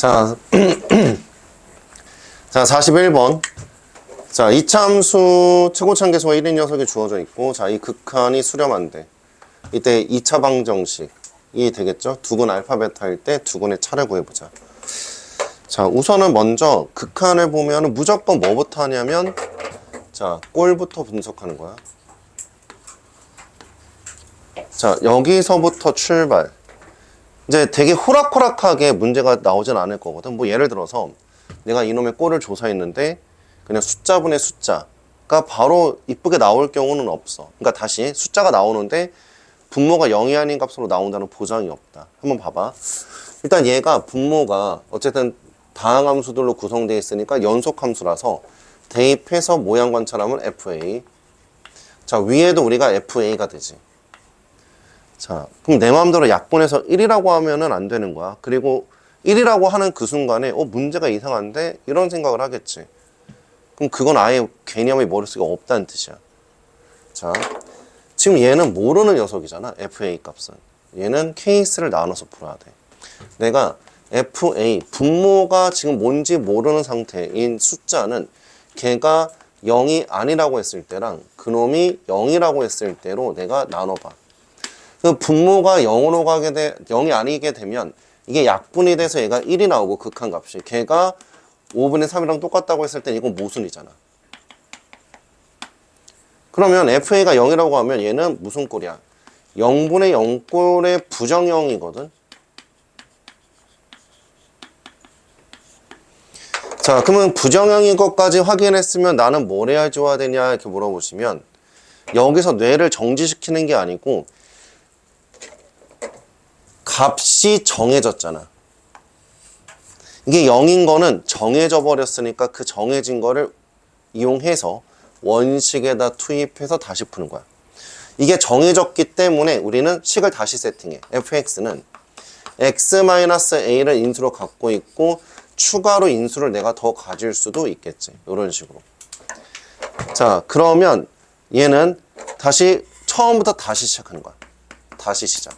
자, 자 41번. 자, 이차함수 최고차함계수가 1인 녀석이 주어져 있고, 자, 이 극한이 수렴한데, 이때 2차 방정식이 되겠죠? 두근 알파 베타일 때 두근의 차를 구해보자. 자, 우선은 먼저 극한을 보면 무조건 뭐부터 하냐면, 자, 꼴부터 분석하는 거야. 자, 여기서부터 출발. 이제 되게 호락호락하게 문제가 나오진 않을 거거든. 뭐 예를 들어서 내가 이놈의 꼴을 조사했는데 그냥 숫자분의 숫자가 바로 이쁘게 나올 경우는 없어. 그러니까 다시 숫자가 나오는데 분모가 0이 아닌 값으로 나온다는 보장이 없다. 한번 봐봐. 일단 얘가 분모가 어쨌든 다항함수들로 구성되어 있으니까 연속함수라서 대입해서 모양 관찰하면 FA. 자, 위에도 우리가 FA가 되지. 자, 그럼 내 마음대로 약분해서 1이라고 하면은 안 되는 거야. 그리고 1이라고 하는 그 순간에 문제가 이상한데? 이런 생각을 하겠지. 그럼 그건 아예 개념의 머릿속에 없다는 뜻이야. 자, 지금 얘는 모르는 녀석이잖아. FA 값은. 얘는 케이스를 나눠서 풀어야 돼. 내가 FA, 분모가 지금 뭔지 모르는 상태인 숫자는 걔가 0이 아니라고 했을 때랑 그놈이 0이라고 했을 때로 내가 나눠봐. 그 분모가 0이 아니게 되면 이게 약분이 돼서 얘가 1이 나오고 극한값이 걔가 5분의 3이랑 똑같다고 했을 때 이건 모순이잖아. 그러면 FA가 0이라고 하면 얘는 무슨 꼴이야? 0분의 0꼴의 부정형이거든. 자, 그러면 부정형인 것까지 확인했으면 나는 뭘 해야 좋아야 되냐 이렇게 물어보시면 여기서 뇌를 정지시키는 게 아니고 값이 정해졌잖아. 이게 0인 거는 정해져 버렸으니까 그 정해진 거를 이용해서 원식에다 투입해서 다시 푸는 거야. 이게 정해졌기 때문에 우리는 식을 다시 세팅해. fx는 x-a를 인수로 갖고 있고 추가로 인수를 내가 더 가질 수도 있겠지. 이런 식으로. 자, 그러면 얘는 다시 처음부터 다시 시작하는 거야. 다시 시작.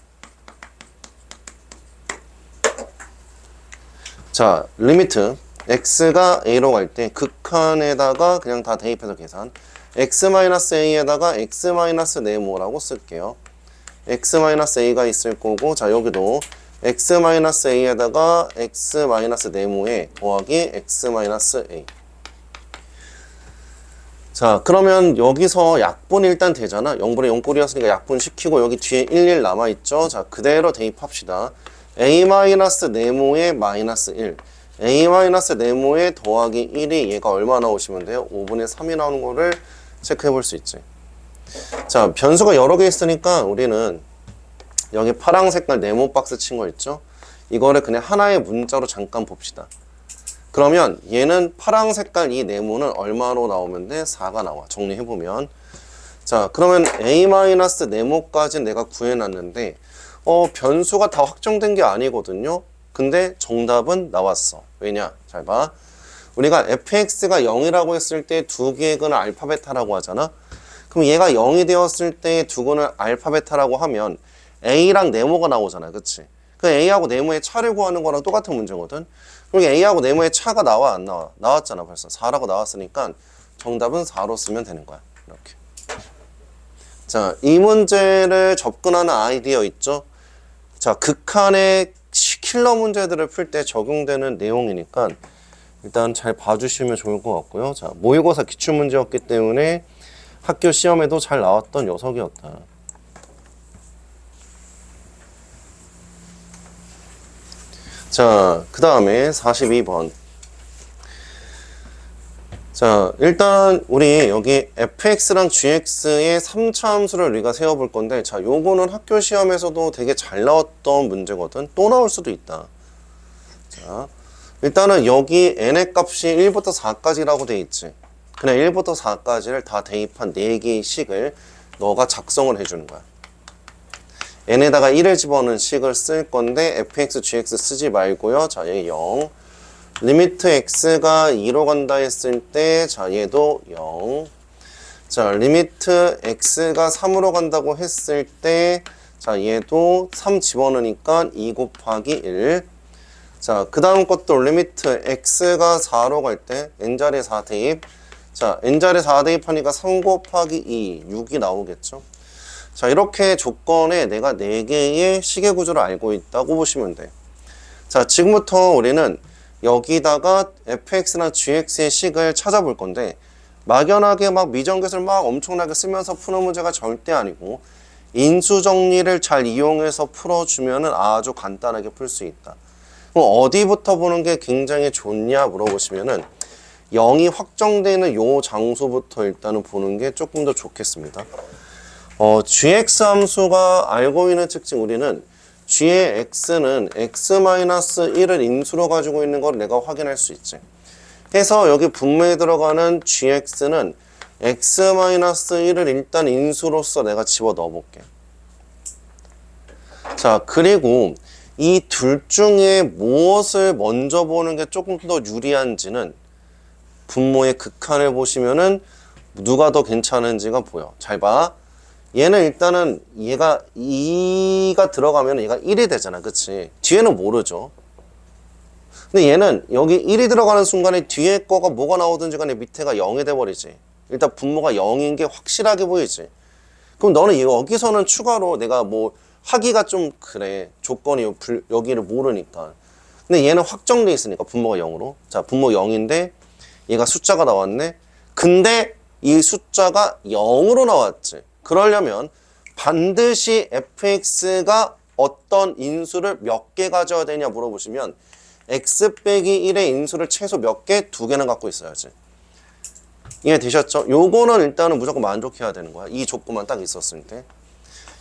자, 리미트 x가 a로 갈 때 극한에다가 그냥 다 대입해서 계산. x-a에다가 x-네모라고 쓸게요. x-a가 있을 거고, 자, 여기도 x-a에다가 x-네모에 더하기 x-a. 자, 그러면 여기서 약분이 일단 되잖아. 0분의 0꼴이었으니까 약분시키고 여기 뒤에 11 남아있죠. 자, 그대로 대입합시다. a-네모에 마이너스 1, a-네모에 더하기 1이 얘가 얼마 나오시면 돼요? 5분의 3이 나오는 거를 체크해 볼 수 있지. 자, 변수가 여러 개 있으니까 우리는 여기 파랑 색깔 네모 박스 친 거 있죠? 이거를 그냥 하나의 문자로 잠깐 봅시다. 그러면 얘는 파랑 색깔 이 네모는 얼마로 나오면 돼? 4가 나와. 정리해보면. 자, 그러면 a-네모까지 내가 구해놨는데 변수가 다 확정된 게 아니거든요. 근데 정답은 나왔어. 왜냐? 잘 봐. 우리가 fx가 0이라고 했을 때 두 개의 근을 알파 베타라고 하잖아. 그럼 얘가 0이 되었을 때 두 근을 알파 베타라고 하면 a랑 네모가 나오잖아. 그치? 그 a하고 네모의 차를 구하는 거랑 똑같은 문제거든. 그럼 a하고 네모의 차가 나와 안 나와? 나왔잖아. 벌써 4라고 나왔으니까 정답은 4로 쓰면 되는 거야. 이렇게. 자, 이 문제를 접근하는 아이디어 있죠? 자, 극한의 킬러 문제들을 풀 때 적용되는 내용이니까 일단 잘 봐주시면 좋을 것 같고요. 자, 모의고사 기출문제였기 때문에 학교 시험에도 잘 나왔던 녀석이었다. 자, 그 다음에 42번. 자, 일단 우리 여기 fx랑 gx의 3차 함수를 우리가 세워볼 건데, 자, 요거는 학교 시험에서도 되게 잘 나왔던 문제거든. 또 나올 수도 있다. 자, 일단은 여기 n의 값이 1부터 4까지라고 돼 있지. 그냥 1부터 4까지를 다 대입한 4개의 식을 너가 작성을 해주는 거야. n에다가 1을 집어넣은 식을 쓸 건데 fx, gx 쓰지 말고요. 자, 얘 0. 리미트 x가 2로 간다 했을 때, 자, 얘도 0. 자, 리미트 x가 3으로 간다고 했을 때, 자, 얘도 3 집어넣으니까 2 곱하기 1. 자, 그 다음 것도 리미트 x가 4로 갈 때 n자리에 4 대입. 자, n자리에 4 대입하니까 3 곱하기 2, 6이 나오겠죠. 자, 이렇게 조건에 내가 4개의 시계 구조를 알고 있다고 보시면 돼. 자, 지금부터 우리는 여기다가 fx나 gx의 식을 찾아볼 건데 막연하게 막 미정계수를 막 엄청나게 쓰면서 푸는 문제가 절대 아니고 인수 정리를 잘 이용해서 풀어주면은 아주 간단하게 풀 수 있다. 그럼 어디부터 보는 게 굉장히 좋냐 물어보시면은 0이 확정되는 요 장소부터 일단은 보는 게 조금 더 좋겠습니다. gx 함수가 알고 있는 특징 우리는 g의 x는 x-1을 인수로 가지고 있는 걸 내가 확인할 수 있지. 해서 여기 분모에 들어가는 gx는 x-1을 일단 인수로서 내가 집어 넣어 볼게. 자, 그리고 이 둘 중에 무엇을 먼저 보는 게 조금 더 유리한지는 분모의 극한을 보시면은 누가 더 괜찮은지가 보여. 잘 봐. 얘는 일단은 얘가 2가 들어가면 얘가 1이 되잖아. 그치? 뒤에는 모르죠. 근데 얘는 여기 1이 들어가는 순간에 뒤에 거가 뭐가 나오든지 간에 밑에가 0이 돼버리지. 일단 분모가 0인 게 확실하게 보이지. 그럼 너는 여기서는 추가로 내가 뭐 하기가 좀 그래. 조건이 여기를 모르니까. 근데 얘는 확정돼 있으니까 분모가 0으로. 자, 분모 0인데 얘가 숫자가 나왔네. 근데 이 숫자가 0으로 나왔지. 그러려면 반드시 fx가 어떤 인수를 몇 개 가져야 되냐 물어보시면 x 빼기 1의 인수를 최소 몇 개? 2개는 갖고 있어야지. 이해되셨죠? 요거는 일단은 무조건 만족해야 되는 거야. 이 조건만 딱 있었을 때.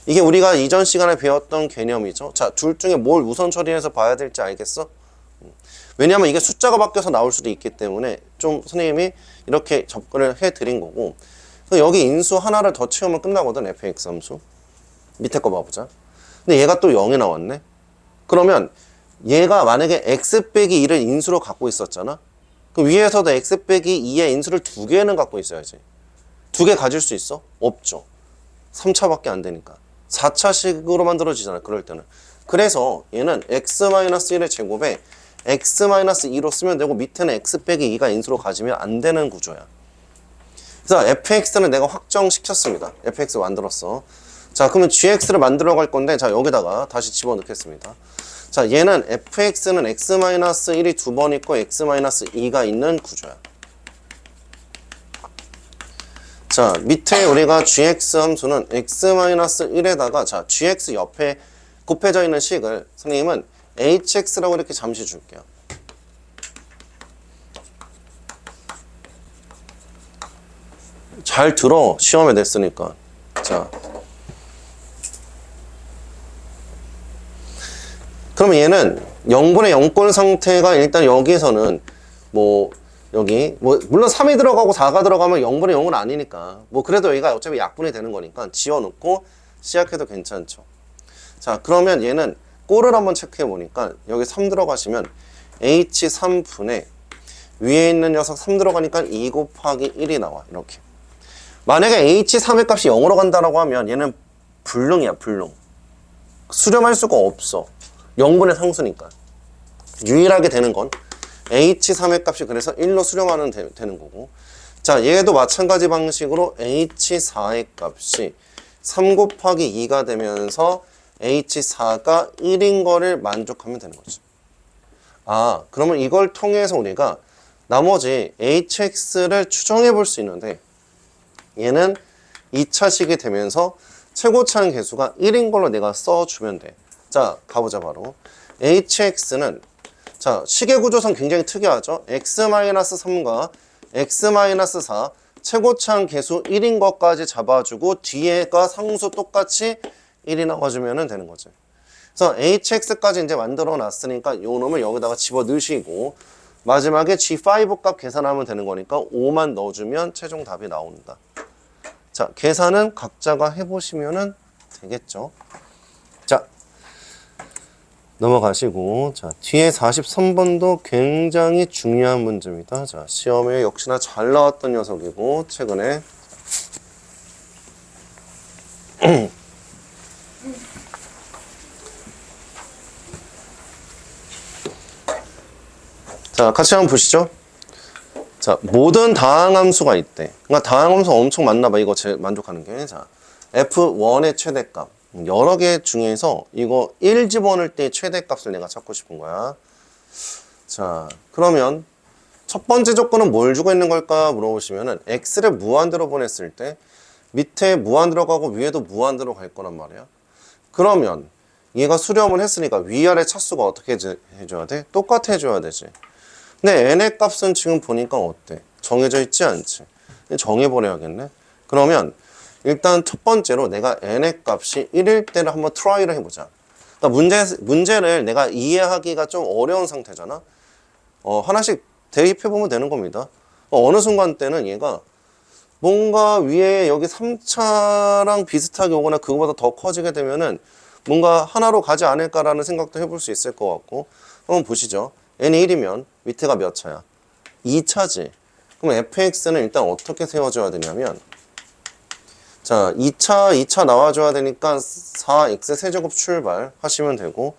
이게 우리가 이전 시간에 배웠던 개념이죠. 자, 둘 중에 뭘 우선 처리해서 봐야 될지 알겠어? 왜냐하면 이게 숫자가 바뀌어서 나올 수도 있기 때문에 좀 선생님이 이렇게 접근을 해드린 거고 여기 인수 하나를 더 채우면 끝나거든. fx 함수 밑에 거 봐보자. 근데 얘가 또 0이 나왔네. 그러면 얘가 만약에 x 빼기 2를 인수로 갖고 있었잖아. 그럼 위에서도 x 빼기 2의 인수를 2개는 갖고 있어야지. 2개 가질 수 있어? 없죠. 3차밖에 안 되니까 4차식으로 만들어지잖아. 그럴 때는. 그래서 얘는 x-1의 제곱에 x-2로 쓰면 되고 밑에는 x 빼기 2가 인수로 가지면 안 되는 구조야. 그래서 fx는 내가 확정시켰습니다. fx 만들었어. 자, 그러면 gx를 만들어 갈 건데 자, 여기다가 다시 집어넣겠습니다. 자, 얘는 fx는 x-1이 2번 있고 x-2가 있는 구조야. 자, 밑에 우리가 gx 함수는 x-1에다가 자, gx 옆에 곱해져 있는 식을 선생님은 hx라고 이렇게 잠시 줄게요. 잘 들어. 시험에 냈으니까. 자, 그러면 얘는 0분의 0권 상태가 일단 여기에서는 뭐 여기 뭐 물론 3이 들어가고 4가 들어가면 0분의 0은 아니니까 뭐 그래도 얘가 어차피 약분이 되는 거니까 지워놓고 시작해도 괜찮죠. 자, 그러면 얘는 꼴을 한번 체크해 보니까 여기 3 들어가시면 h3분의 위에 있는 녀석 3 들어가니까 2 곱하기 1이 나와. 이렇게. 만약에 h3의 값이 0으로 간다라고 하면 얘는 불능이야. 불능. 수렴할 수가 없어. 0분의 상수니까. 유일하게 되는 건 h3의 값이 그래서 1로 수렴하면 되는 거고. 자, 얘도 마찬가지 방식으로 h4의 값이 3 곱하기 2가 되면서 h4가 1인 거를 만족하면 되는 거죠. 아, 그러면 이걸 통해서 우리가 나머지 hx를 추정해 볼 수 있는데 얘는 2차식이 되면서 최고차항 계수가 1인 걸로 내가 써주면 돼. 자, 가보자 바로. hx는 자, 식의 구조상 굉장히 특이하죠. x-3과 x-4 최고차항 계수 1인 것까지 잡아주고 뒤에가 상수 똑같이 1이 나와주면 되는 거지. 그래서 hx까지 이제 만들어 놨으니까 요 놈을 여기다가 집어 넣으시고 마지막에 g5 값 계산하면 되는 거니까 5만 넣어주면 최종 답이 나온다. 자, 계산은 각자가 해보시면 되겠죠. 자, 넘어가시고 자, 뒤에 43번도 굉장히 중요한 문제입니다. 자, 시험에 역시나 잘 나왔던 녀석이고 최근에 자, 같이 한번 보시죠. 자, 모든 다항함수가 있대. 그러니까 다항함수 엄청 많나 봐. 이거 제일 만족하는 게. 자, F1의 최대값. 여러 개 중에서 이거 1 집어넣을 때 최대값을 내가 찾고 싶은 거야. 자, 그러면 첫 번째 조건은 뭘 주고 있는 걸까 물어보시면은 x를 무한대로 보냈을 때 밑에 무한대로 가고 위에도 무한대로 갈 거란 말이야. 그러면 얘가 수렴을 했으니까 위아래 차수가 어떻게 해줘야 돼? 똑같아 해줘야 되지. 근데 n의 값은 지금 보니까 어때? 정해져 있지 않지? 정해버려야겠네. 그러면 일단 첫 번째로 내가 n의 값이 1일 때를 한번 트라이를 해보자. 그러니까 문제를 내가 이해하기가 좀 어려운 상태잖아. 하나씩 대입해보면 되는 겁니다. 어느 순간 때는 얘가 뭔가 위에 여기 3차랑 비슷하게 오거나 그거보다 더 커지게 되면은 뭔가 하나로 가지 않을까라는 생각도 해볼 수 있을 것 같고. 한번 보시죠. n이 1이면 밑에가 몇 차야? 2차지. 그럼 fx는 일단 어떻게 세워줘야 되냐면, 자, 2차 나와줘야 되니까 4x 세제곱 출발하시면 되고,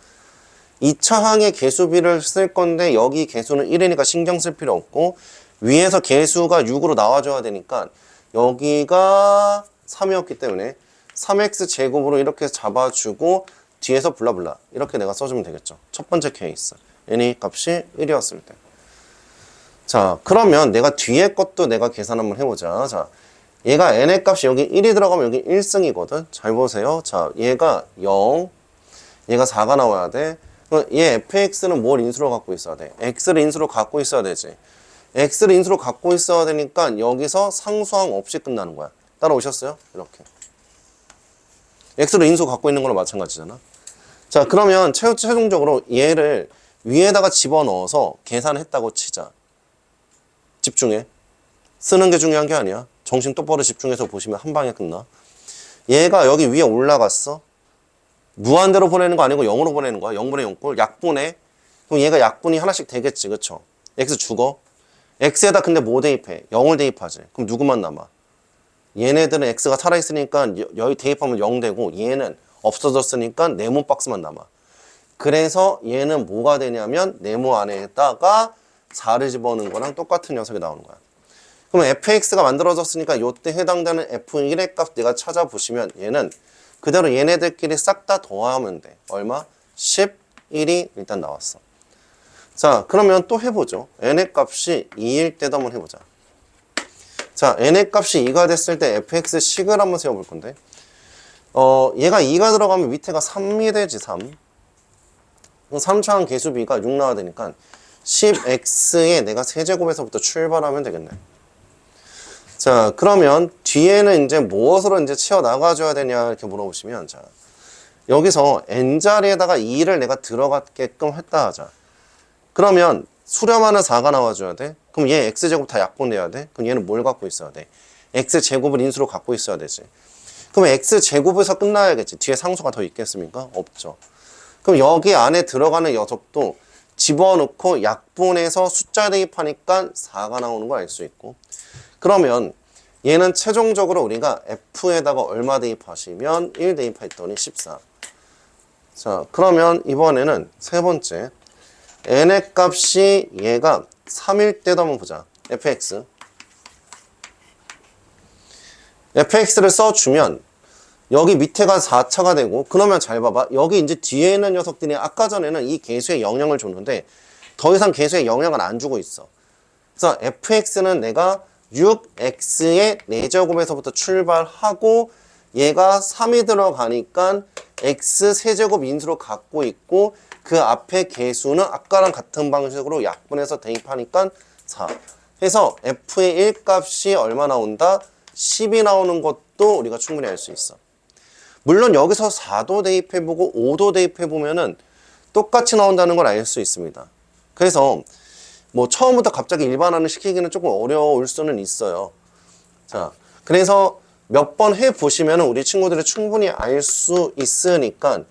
2차 항의 개수비를 쓸 건데 여기 개수는 1이니까 신경 쓸 필요 없고, 위에서 개수가 6으로 나와줘야 되니까 여기가 3이었기 때문에 3x 제곱으로 이렇게 잡아주고 뒤에서 블라블라 이렇게 내가 써주면 되겠죠. 첫 번째 케이스. n의 값이 1이었을 때. 자, 그러면 내가 뒤에 것도 내가 계산 한번 해보자. 자, 얘가 n의 값이 여기 1이 들어가면 여기 1승이거든. 잘 보세요. 자, 얘가 0, 얘가 4가 나와야 돼. 얘 fx는 뭘 인수로 갖고 있어야 돼? x를 인수로 갖고 있어야 되지. x를 인수로 갖고 있어야 되니까 여기서 상수항 없이 끝나는 거야. 따라오셨어요? 이렇게. x를 인수 갖고 있는 거랑 마찬가지잖아. 자, 그러면 최종적으로 얘를 위에다가 집어넣어서 계산했다고 치자. 집중해. 쓰는 게 중요한 게 아니야. 정신 똑바로 집중해서 보시면 한 방에 끝나. 얘가 여기 위에 올라갔어. 무한대로 보내는 거 아니고 0으로 보내는 거야. 0분의 0꼴. 약분해. 그럼 얘가 약분이 하나씩 되겠지. 그쵸? x 죽어. x에다 근데 뭐 대입해? 0을 대입하지. 그럼 누구만 남아? 얘네들은 x가 살아있으니까 여기 대입하면 0 되고 얘는 없어졌으니까 네모 박스만 남아. 그래서 얘는 뭐가 되냐면 네모 안에다가 4를 집어넣는 거랑 똑같은 녀석이 나오는 거야. 그럼 fx가 만들어졌으니까 요때 해당되는 f1의 값 내가 찾아보시면 얘는 그대로 얘네들끼리 싹 다 더하면 돼. 얼마? 11이 일단 나왔어. 자, 그러면 또 해보죠. n의 값이 2일 때도 한번 해보자. 자, n의 값이 2가 됐을 때 fx식을 한번 세워볼 건데, 얘가 2가 들어가면 밑에가 3이 되지. 3. 3차항 개수비가 6 나와야 되니까 10x에 내가 세제곱에서부터 출발하면 되겠네. 자, 그러면 뒤에는 이제 무엇으로 이제 치워 나가줘야 되냐 이렇게 물어보시면, 자, 여기서 n자리에다가 2를 내가 들어가게끔 했다 하자. 그러면 수렴하는 4가 나와줘야 돼. 그럼 얘 x제곱 다 약분돼야 돼. 그럼 얘는 뭘 갖고 있어야 돼? x제곱을 인수로 갖고 있어야 되지. 그럼 x제곱에서 끝나야겠지. 뒤에 상수가 더 있겠습니까? 없죠. 그럼 여기 안에 들어가는 녀석도 집어넣고 약분해서 숫자 대입하니까 4가 나오는 걸 알 수 있고, 그러면 얘는 최종적으로 우리가 f에다가 얼마 대입하시면 1 대입했더니 14. 자, 그러면 이번에는 세 번째 n의 값이 얘가 3일 때도 한번 보자. fx를 써주면 여기 밑에가 4차가 되고, 그러면 잘 봐봐. 여기 이제 뒤에 있는 녀석들이 아까 전에는 이 개수에 영향을 줬는데 더 이상 개수에 영향을 안 주고 있어. 그래서 fx는 내가 6x의 4제곱에서부터 출발하고 얘가 3이 들어가니까 x 세제곱 인수로 갖고 있고, 그 앞에 개수는 아까랑 같은 방식으로 약분해서 대입하니까 4. 해서 f의 1 값이 얼마 나온다? 10이 나오는 것도 우리가 충분히 알 수 있어. 물론 여기서 4도 대입해보고 5도 대입해보면은 똑같이 나온다는 걸 알 수 있습니다. 그래서 뭐 처음부터 갑자기 일반화를 시키기는 조금 어려울 수는 있어요. 자, 그래서 몇 번 해보시면 우리 친구들이 충분히 알 수 있으니까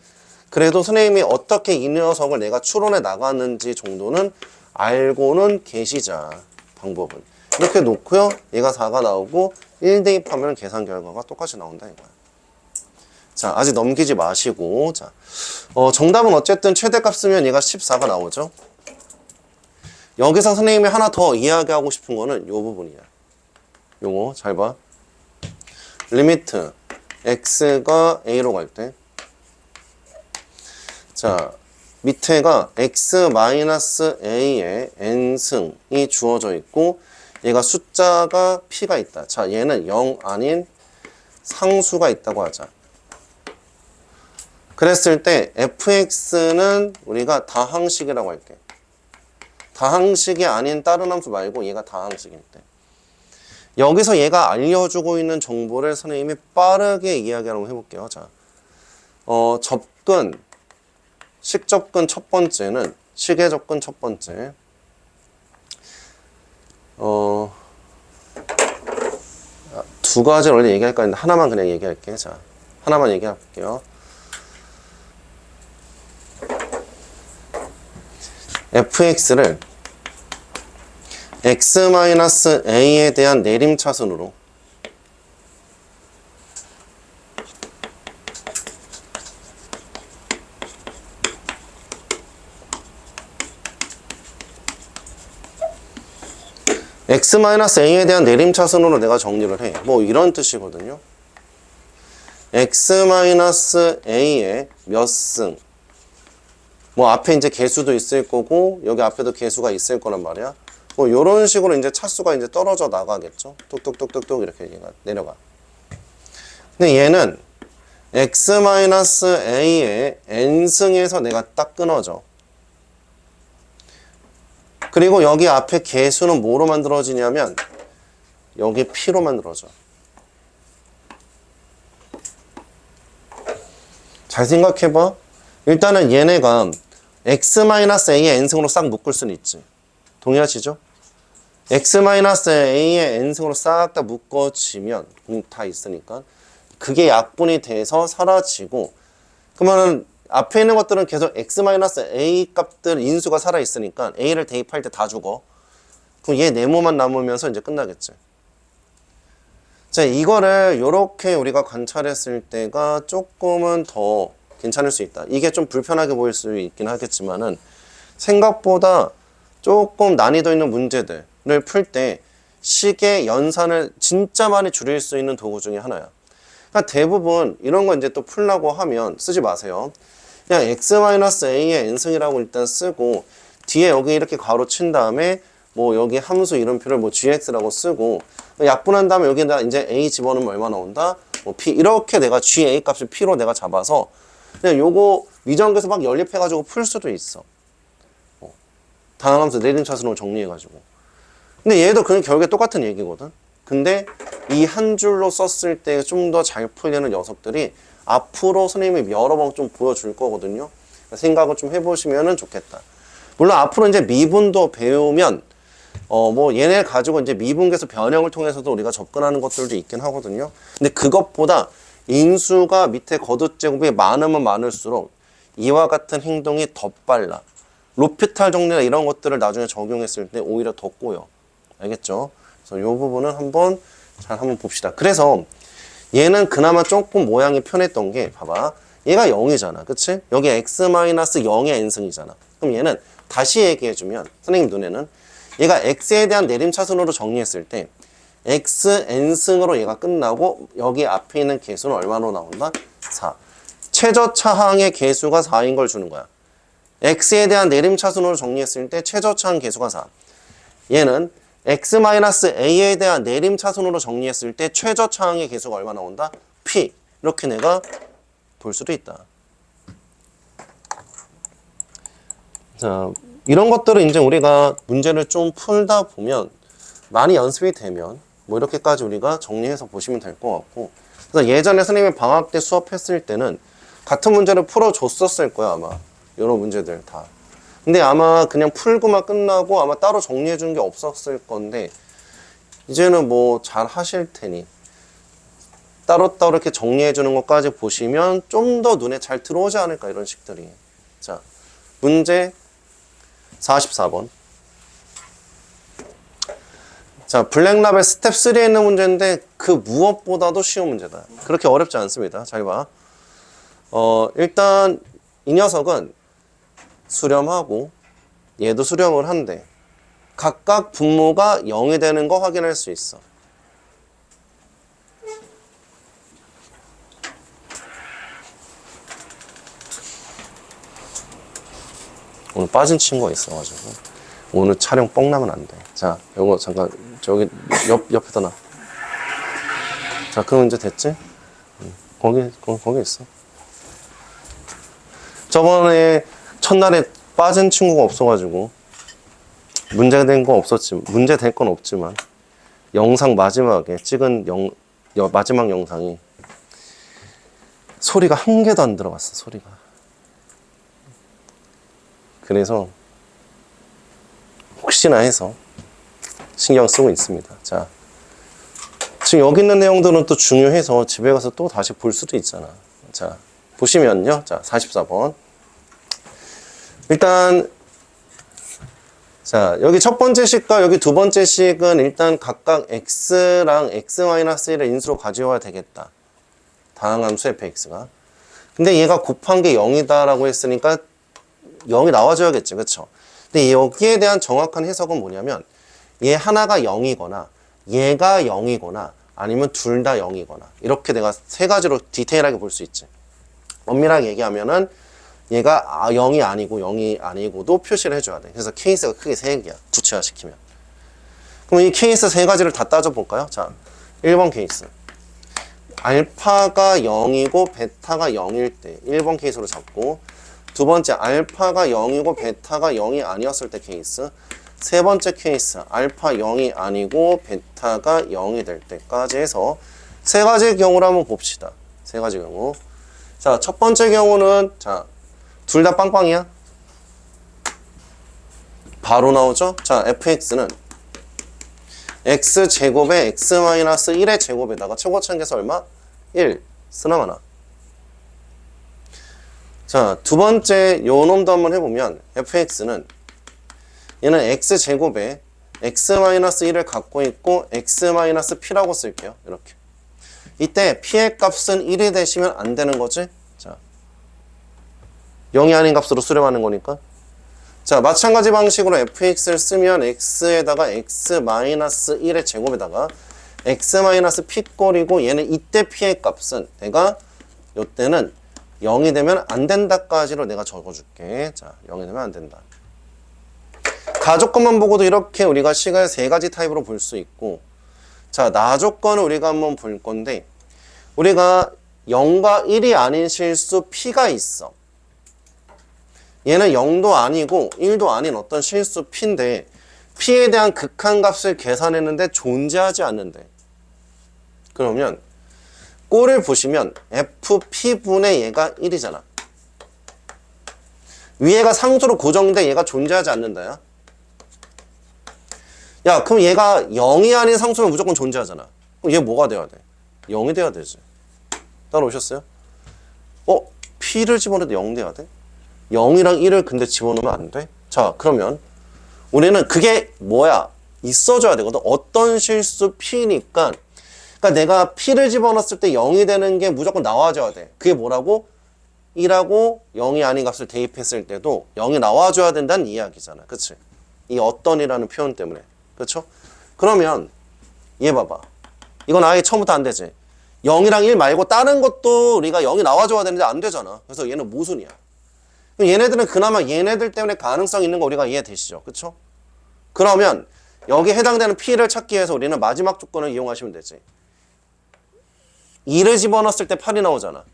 그래도 선생님이 어떻게 이 녀석을 내가 추론해 나갔는지 정도는 알고는 계시자. 방법은 이렇게 놓고요. 얘가 4가 나오고 1 대입하면 계산 결과가 똑같이 나온다 이거야. 자, 아직 넘기지 마시고, 자, 정답은 어쨌든 최대값 쓰면 얘가 14가 나오죠. 여기서 선생님이 하나 더 이야기하고 싶은 거는 요 부분이야. 요거 잘 봐. 리미트 x가 a로 갈 때, 자 밑에가 x-a의 n승이 주어져 있고 얘가 숫자가 p가 있다. 자 얘는 0 아닌 상수가 있다고 하자. 그랬을 때 fx는 우리가 다항식이라고 할게. 다항식이 아닌 다른 함수 말고 얘가 다항식일 때, 여기서 얘가 알려주고 있는 정보를 선생님이 빠르게 이야기하려고 해볼게요. 자, 접근, 식접근 첫 번째는, 식의 접근 첫 번째. 두 가지를 원래 얘기할까 했는데 하나만 그냥 얘기할게. 자, 하나만 얘기해볼게요. fx를 x-a에 대한 내림차순으로 x-a에 대한 내림차순으로 내가 정리를 해. 뭐 이런 뜻이거든요. x-a의 몇 승, 뭐 앞에 이제 개수도 있을 거고 여기 앞에도 개수가 있을 거란 말이야. 뭐 요런 식으로 이제 차수가 이제 떨어져 나가겠죠. 뚝뚝뚝뚝뚝 이렇게 얘가 내려가. 근데 얘는 x-a의 n승에서 내가 딱 끊어져. 그리고 여기 앞에 개수는 뭐로 만들어지냐면 여기 p로 만들어져. 잘 생각해봐. 일단은 얘네가 x-a의 n승으로 싹 묶을 수는 있지. 동의하시죠? x-a의 n승으로 싹 다 묶어지면 다 있으니까 그게 약분이 돼서 사라지고, 그러면 앞에 있는 것들은 계속 x-a 값들 인수가 살아있으니까 a를 대입할 때 다 죽어. 그럼 얘 네모만 남으면서 이제 끝나겠지. 자, 이거를 이렇게 우리가 관찰했을 때가 조금은 더 괜찮을 수 있다. 이게 좀 불편하게 보일 수 있긴 하겠지만은 생각보다 조금 난이도 있는 문제들을 풀 때 식의 연산을 진짜 많이 줄일 수 있는 도구 중에 하나야. 그러니까 대부분 이런 거 이제 또 풀라고 하면 쓰지 마세요. 그냥 x-a의 n승이라고 일단 쓰고 뒤에 여기 이렇게 괄호 친 다음에 뭐 여기 함수 이름표를 뭐 gx라고 쓰고 약분한 다음에 여기다 이제 a 집어넣으면 얼마 나온다? 뭐 p, 이렇게 내가 ga 값을 p로 내가 잡아서 그냥 요거 미정계에서 막 연립해가지고 풀 수도 있어. 다항함수 내림차순으로 정리해가지고. 근데 얘도 그냥 결국에 똑같은 얘기거든. 근데 이 한 줄로 썼을 때 좀 더 잘 풀리는 녀석들이 앞으로 선생님이 여러 번 좀 보여줄 거거든요. 생각을 좀 해보시면 좋겠다. 물론 앞으로 이제 미분도 배우면 뭐 얘네 가지고 이제 미분계수 변형을 통해서도 우리가 접근하는 것들도 있긴 하거든요. 근데 그것보다 인수가 밑에 거듭제곱이 많으면 많을수록 이와 같은 행동이 더 빨라. 로피탈 정리나 이런 것들을 나중에 적용했을 때 오히려 더 꼬여. 알겠죠? 그래서 이 부분은 한번 봅시다. 그래서 얘는 그나마 조금 모양이 편했던 게, 봐봐. 얘가 0이잖아. 그치? 여기 x-0의 n승이잖아. 그럼 얘는 다시 얘기해주면, 선생님 눈에는 얘가 x에 대한 내림차순으로 정리했을 때 xn승으로 얘가 끝나고 여기 앞에 있는 개수는 얼마로 나온다? 4. 최저차항의 개수가 4인 걸 주는 거야. x에 대한 내림차순으로 정리했을 때 최저차항 개수가 4. 얘는 x-a에 대한 내림차순으로 정리했을 때 최저차항의 개수가 얼마 나온다? p. 이렇게 내가 볼 수도 있다. 자, 이런 것들을 이제 우리가 문제를 좀 풀다 보면 많이 연습이 되면 뭐 이렇게까지 우리가 정리해서 보시면 될 것 같고, 그래서 예전에 선생님이 방학 때 수업했을 때는 같은 문제를 풀어줬었을 거야 아마. 이런 문제들 다. 근데 아마 그냥 풀고만 끝나고 아마 따로 정리해 주는 게 없었을 건데 이제는 뭐 잘 하실 테니 따로따로 이렇게 정리해 주는 것까지 보시면 좀 더 눈에 잘 들어오지 않을까, 이런 식들이. 자, 문제 44번. 자, 블랙라벨 스텝 3에 있는 문제인데 그 무엇보다도 쉬운 문제다. 그렇게 어렵지 않습니다. 잘 봐. 일단 이 녀석은 수렴하고 얘도 수렴을 한대. 각각 분모가 0이 되는 거 확인할 수 있어. 오늘 빠진 친구가 있어가지고 오늘 촬영 뻥 나면 안 돼. 자, 요거 잠깐 저기 옆에다 놔. 자, 그럼 이제 됐지? 거기 있어. 저번에 첫날에 빠진 친구가 없어가지고 문제된 건 없지만 영상 마지막에 찍은 마지막 영상이 소리가 한 개도 안 들어갔어. 소리가. 그래서 혹시나 해서 신경 쓰고 있습니다. 자, 지금 여기 있는 내용들은 또 중요해서 집에 가서 또 다시 볼 수도 있잖아. 자, 보시면요. 자, 44번. 일단 자, 여기 첫 번째 식과 여기 두 번째 식은 일단 각각 x랑 x-1을 인수로 가져와야 되겠다. 다항함수 fx가. 근데 얘가 곱한 게 0이다 라고 했으니까 0이 나와줘야겠지. 그쵸? 근데 여기에 대한 정확한 해석은 뭐냐면 얘 하나가 0이거나 얘가 0이거나 아니면 둘 다 0이거나 이렇게 내가 세 가지로 디테일하게 볼 수 있지. 엄밀하게 얘기하면은 얘가 0이 아니고 0이 아니고도 표시를 해줘야 돼. 그래서 케이스가 크게 세 개야. 구체화시키면. 그럼 이 케이스 세 가지를 다 따져볼까요? 자, 1번 케이스. 알파가 0이고 베타가 0일 때 1번 케이스로 잡고, 두 번째 알파가 0이고 베타가 0이 아니었을 때 케이스, 세 번째 케이스 알파 0이 아니고 베타가 0이 될 때까지 해서 세 가지 경우를 한번 봅시다. 세 가지 경우. 자, 첫 번째 경우는 자, 둘 다 빵빵이야. 바로 나오죠? 자, fx는 x제곱에 x-1의 제곱에다가 최고차항계수 얼마? 1 쓰나마나. 자, 두 번째 요 놈도 한번 해보면 fx는 얘는 x제곱에 x-1을 갖고 있고 x-p라고 쓸게요. 이렇게. 이때 p의 값은 1이 되시면 안 되는 거지? 자, 0이 아닌 값으로 수렴하는 거니까. 자, 마찬가지 방식으로 fx를 쓰면 x에다가 x-1의 제곱에다가 x-p꼴이고 얘는 이때 p의 값은 내가 요때는 0이 되면 안 된다까지로 내가 적어줄게. 자, 0이 되면 안 된다. 가조건만 보고도 이렇게 우리가 식을 세 가지 타입으로 볼 수 있고, 자, 나조건을 우리가 한번 볼 건데, 우리가 0과 1이 아닌 실수 p가 있어. 얘는 0도 아니고 1도 아닌 어떤 실수 p인데 p에 대한 극한값을 계산했는데 존재하지 않는데, 그러면 꼴을 보시면 fp분의 얘가 1이잖아. 위에가 상수로 고정돼 얘가 존재하지 않는다야. 야, 그럼 얘가 0이 아닌 상수면 무조건 존재하잖아. 그럼 얘 뭐가 돼야 돼? 0이 돼야 되지. 따라오셨어요? p를 집어넣어도 0 돼야 돼? 0이랑 1을 근데 집어넣으면 안 돼? 자, 그러면 우리는 그게 뭐야? 있어줘야 되거든. 어떤 실수 p니까, 그러니까 내가 p를 집어넣었을 때 0이 되는 게 무조건 나와줘야 돼. 그게 뭐라고? 1하고 0이 아닌 값을 대입했을 때도 0이 나와줘야 된다는 이야기잖아. 그치? 이 어떤이라는 표현 때문에. 그렇죠? 그러면 얘 봐봐. 이건 아예 처음부터 안 되지. 0이랑 1 말고 다른 것도 우리가 0이 나와줘야 되는데 안 되잖아. 그래서 얘는 모순이야. 얘네들은 그나마 얘네들 때문에 가능성 있는 거 우리가 이해되시죠? 그쵸? 그러면 여기 해당되는 P를 찾기 위해서 우리는 마지막 조건을 이용하시면 되지. 2를 집어넣었을 때 8이 나오잖아.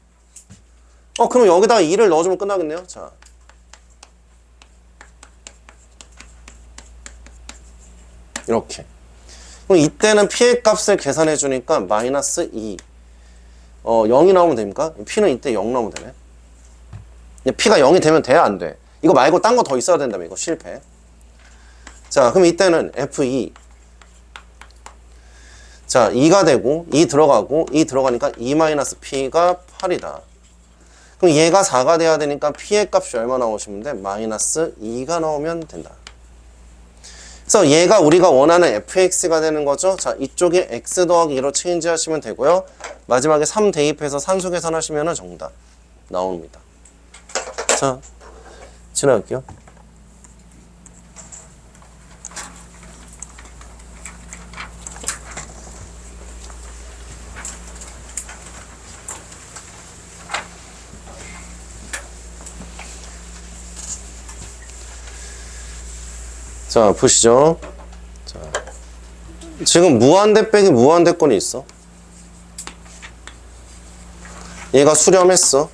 그럼 여기다가 2를 넣어주면 끝나겠네요. 자, 이렇게. 그럼 이때는 P의 값을 계산해 주니까 마이너스 2. 0이 나오면 됩니까? P는 이때 0 나오면 되네. P가 0이 되면 돼야 안 돼. 이거 말고 딴 거 더 있어야 된다며. 이거 실패. 자, 그럼 이때는 F2. 자, 2가 되고 2 들어가고 2 들어가니까 2-P가 8이다. 그럼 얘가 4가 돼야 되니까 P의 값이 얼마 나오시면 돼? 마이너스 2가 나오면 된다. 그래서 얘가 우리가 원하는 fx가 되는 거죠. 자, 이쪽에 x 더하기 2로 체인지 하시면 되고요. 마지막에 3 대입해서 산수 계산하시면 정답 나옵니다. 자, 지나갈게요. 자, 보시죠. 자, 지금 무한대 빼기 무한대권이 있어. 얘가 수렴했어.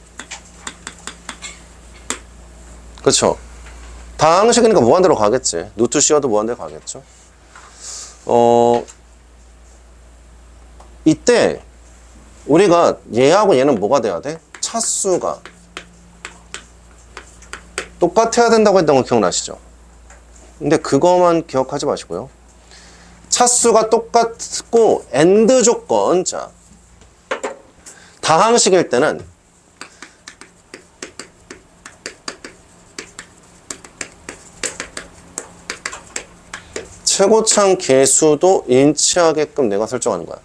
그쵸? 다항식이니까 무한대로 가겠지. 루트 씌워도 무한대로 가겠죠. 이때 우리가 얘하고 얘는 뭐가 돼야 돼? 차수가 똑같아야 된다고 했던 거 기억나시죠? 근데 그거만 기억하지 마시고요. 차수가 똑같고 AND 조건. 자, 다항식일 때는 최고창 개수도 일치하게끔 내가 설정하는 거야.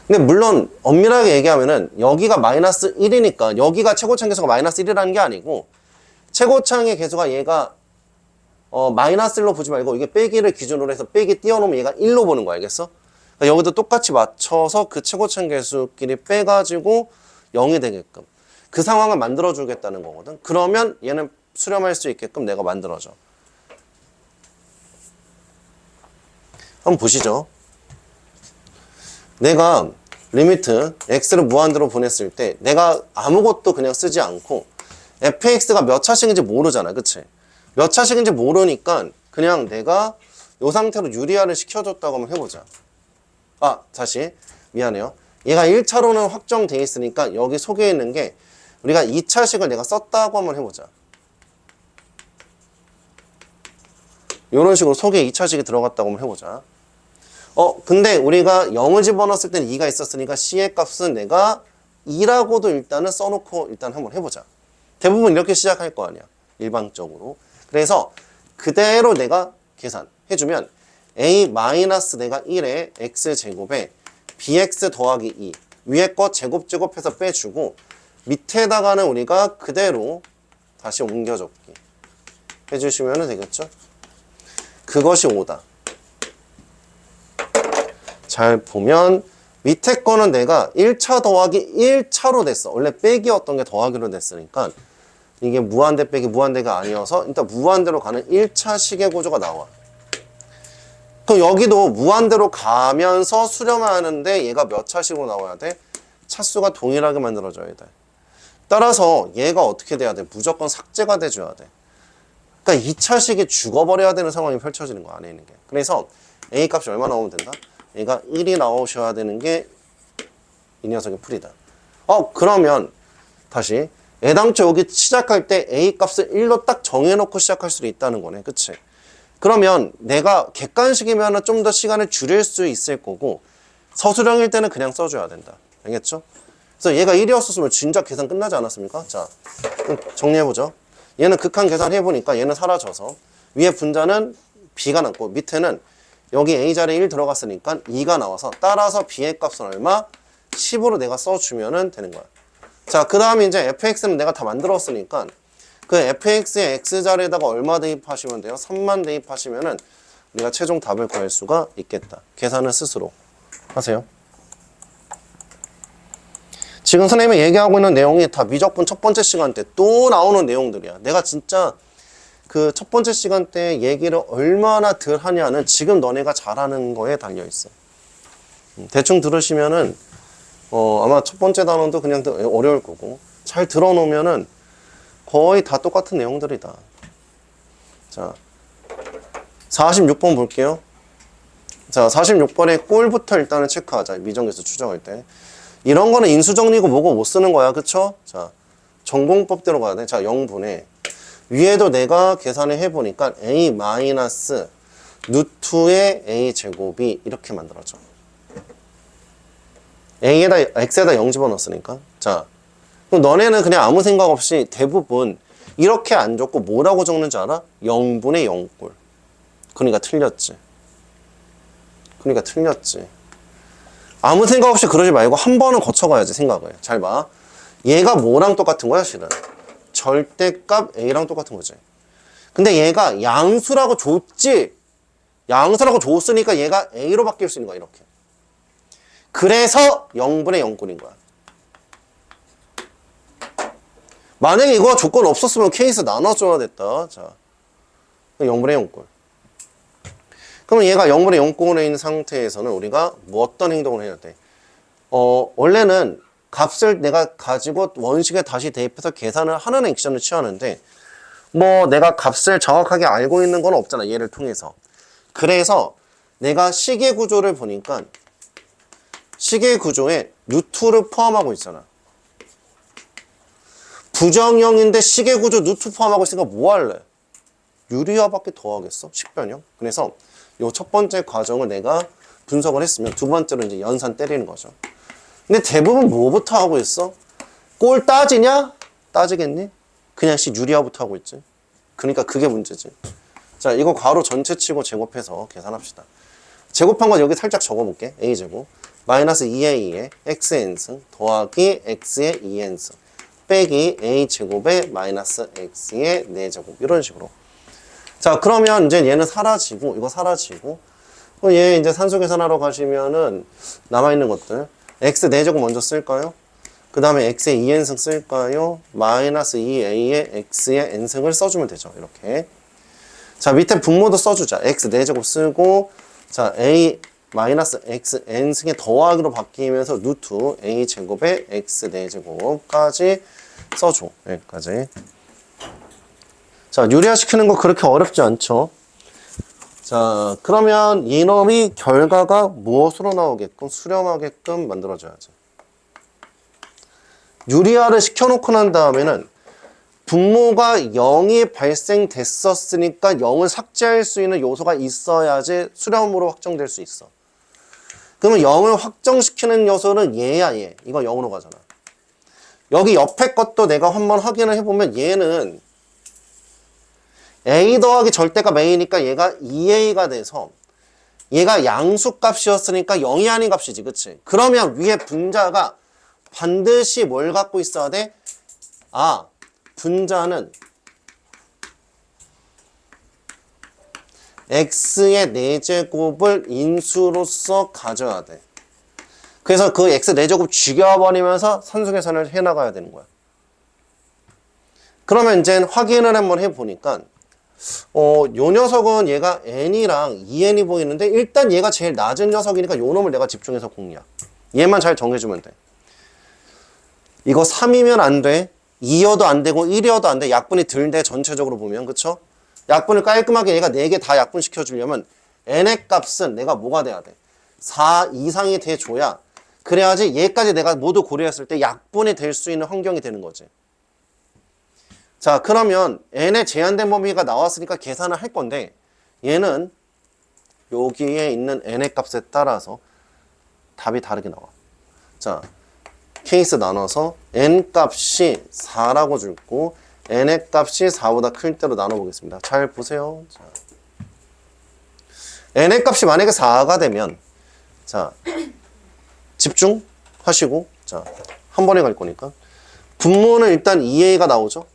근데 물론 엄밀하게 얘기하면은 여기가 마이너스 1이니까 여기가 최고창 개수가 마이너스 1이라는 게 아니고 최고창의 개수가 얘가 마이너스 1로 보지 말고 이게 빼기를 기준으로 해서 빼기 띄워놓으면 얘가 1로 보는 거야. 알겠어? 그러니까 여기도 똑같이 맞춰서 그 최고창 개수끼리 빼가지고 0이 되게끔 그 상황을 만들어 주겠다는 거거든. 그러면 얘는 수렴할 수 있게끔 내가 만들어줘. 한번 보시죠. 내가 리미트 x를 무한대로 보냈을 때 내가 아무것도 그냥 쓰지 않고 fx가 몇 차식인지 모르잖아. 그치? 몇 차식인지 모르니까 그냥 내가 이 상태로 유리화를 시켜줬다고 한번 해보자. 아, 다시 미안해요. 얘가 1차로는 확정돼 있으니까 여기 속에 있는 게 우리가 2차식을 내가 썼다고 한번 해보자. 이런 식으로 속에 2차식이 들어갔다고 한번 해보자. 근데 우리가 0을 집어넣었을 때는 2가 있었으니까 C의 값은 내가 2라고도 일단은 써놓고 일단 한번 해보자. 대부분 이렇게 시작할 거 아니야. 일반적으로. 그래서 그대로 내가 계산해주면 A 마이너스 내가 1에 X제곱에 BX 더하기 2 위에 거 제곱해서 빼주고 밑에다가는 우리가 그대로 다시 옮겨줬기 해주시면 되겠죠. 그것이 5다. 잘 보면 밑에 거는 내가 1차 더하기 1차로 됐어. 원래 빼기였던 게 더하기로 됐으니까 이게 무한대 빼기 무한대가 아니어서 일단 무한대로 가는 1차 식의 구조가 나와. 그럼 여기도 무한대로 가면서 수렴하는데 얘가 몇 차식으로 나와야 돼? 차수가 동일하게 만들어져야 돼. 따라서 얘가 어떻게 돼야 돼? 무조건 삭제가 돼줘야 돼. 그러니까 2차식이 죽어버려야 되는 상황이 펼쳐지는 거 안에 있는 게. 그래서 A 값이 얼마 나오면 된다? 얘가 1이 나오셔야 되는 게 이 녀석의 풀이다. 그러면 다시 애당초 여기 시작할 때 A 값을 1로 딱 정해놓고 시작할 수도 있다는 거네. 그치? 그러면 내가 객관식이면 좀 더 시간을 줄일 수 있을 거고 서술형일 때는 그냥 써줘야 된다. 알겠죠? 그래서 얘가 1이었으면 진작 계산 끝나지 않았습니까? 자, 정리해보죠. 얘는 극한 계산해보니까 얘는 사라져서 위에 분자는 B가 남고 밑에는 여기 A 자리에 1 들어갔으니까 2가 나와서 따라서 B의 값은 얼마? 10으로 내가 써주면 되는 거야. 자, 그 다음에 이제 fx는 내가 다 만들었으니까 그 fx의 x자리에다가 얼마 대입하시면 돼요? 3만 대입하시면은 우리가 최종 답을 구할 수가 있겠다. 계산은 스스로 하세요. 지금 선생님이 얘기하고 있는 내용이 다 미적분 첫 번째 시간 때 또 나오는 내용들이야. 내가 진짜 그 첫 번째 시간 때 얘기를 얼마나 덜 하냐는 지금 너네가 잘하는 거에 달려있어. 대충 들으시면은 아마 첫 번째 단원도 그냥 어려울 거고 잘 들어놓으면은 거의 다 똑같은 내용들이다. 자, 46번 볼게요. 자, 46번의 꼴부터 일단은 체크하자. 미정계수 추정할 때. 이런 거는 인수정리고 뭐고 못 쓰는 거야. 그쵸? 자, 전공법대로 가야 돼. 자, 0분의 위에도 내가 계산을 해보니까 A 마이너스 루트의 A 제곱이 이렇게 만들어져. X에다 0 집어넣었으니까. 자, 그럼 너네는 그냥 아무 생각 없이 대부분 이렇게 안 적고 뭐라고 적는지 알아? 0분의 0꼴. 그러니까 틀렸지. 아무 생각 없이 그러지 말고 한 번은 거쳐가야지 생각을. 잘 봐. 얘가 뭐랑 똑같은 거야 실은? 절대값 A랑 똑같은 거지. 근데 얘가 양수라고 줬지. 양수라고 줬으니까 얘가 A로 바뀔 수 있는 거야 이렇게. 그래서 0분의 0꼴인 거야. 만약에 이거 조건 없었으면 케이스 나눠줘야 됐다. 자, 0분의 0꼴. 그러면 얘가 0분의 0꼴에 있는 상태에서는 우리가 뭐 어떤 행동을 해야 돼? 원래는 값을 내가 가지고 원식에 다시 대입해서 계산을 하는 액션을 취하는데 뭐 내가 값을 정확하게 알고 있는 건 없잖아. 얘를 통해서. 그래서 내가 시계 구조를 보니까 시계 구조에 루트를 포함하고 있잖아. 부정형인데 시계 구조 루트 포함하고 있으니까 뭐 할래? 유리화밖에 더 하겠어? 식변형? 그래서 요 첫 번째 과정을 내가 분석을 했으면 두 번째로 이제 연산 때리는 거죠. 근데 대부분 뭐부터 하고 있어? 꼴 따지냐? 따지겠니? 그냥 유리화부터 하고 있지. 그러니까 그게 문제지. 자, 이거 괄호 전체 치고 제곱해서 계산합시다. 제곱한 건 여기 살짝 적어볼게. a제곱 마이너스 2a의 xn승 더하기 x의 2n승 빼기 a제곱의 마이너스 x의 4제곱 이런 식으로. 자, 그러면 이제 얘는 사라지고 이거 사라지고 얘 이제 산수 계산하러 가시면은 남아있는 것들 x 4제곱 먼저 쓸까요? 그 다음에 x의 2n승 쓸까요? 마이너스 2a의 x의 n승을 써주면 되죠. 이렇게. 자, 밑에 분모도 써주자. x 4제곱 쓰고 자, a 마이너스 x n승의 더하기로 바뀌면서 루트 a 제곱의 x 4제곱까지 써줘. 여기까지. 자, 유리화 시키는 거 그렇게 어렵지 않죠? 자, 그러면 이놈이 결과가 무엇으로 나오게끔 수렴하게끔 만들어줘야지. 유리화를 시켜놓고 난 다음에는 분모가 0이 발생됐었으니까 0을 삭제할 수 있는 요소가 있어야지 수렴으로 확정될 수 있어. 그러면 0을 확정시키는 요소는 얘야, 얘. 이거 0으로 가잖아. 여기 옆에 것도 내가 한번 확인을 해보면 얘는 a 더하기 절대값 a니까 얘가 2a가 돼서 얘가 양수값이었으니까 0이 아닌 값이지, 그치? 그러면 위에 분자가 반드시 뭘 갖고 있어야 돼? 아, 분자는 x의 4제곱을 인수로서 가져야 돼. 그래서 그 x 4제곱 죽여버리면서 산수 계산을 해나가야 되는 거야. 그러면 이제 확인을 한번 해보니까 요 녀석은 얘가 n이랑 2n이 보이는데 일단 얘가 제일 낮은 녀석이니까 요 놈을 내가 집중해서 공략. 얘만 잘 정해주면 돼. 이거 3이면 안 돼. 2여도 안 되고 1이어도 안 돼. 약분이 덜 돼. 전체적으로 보면. 그쵸? 약분을 깔끔하게 얘가 4개 다 약분시켜주려면 n의 값은 내가 뭐가 돼야 돼? 4 이상이 돼줘야 그래야지 얘까지 내가 모두 고려했을 때 약분이 될 수 있는 환경이 되는 거지. 자, 그러면 n의 제한된 범위가 나왔으니까 계산을 할 건데 얘는 여기에 있는 n의 값에 따라서 답이 다르게 나와. 자, 케이스 나눠서 n 값이 4라고 줄고 n의 값이 4보다 클 때로 나눠보겠습니다. 잘 보세요. 자, n의 값이 만약에 4가 되면 자, 집중하시고 자, 한 번에 갈 거니까 분모는 일단 2a가 나오죠.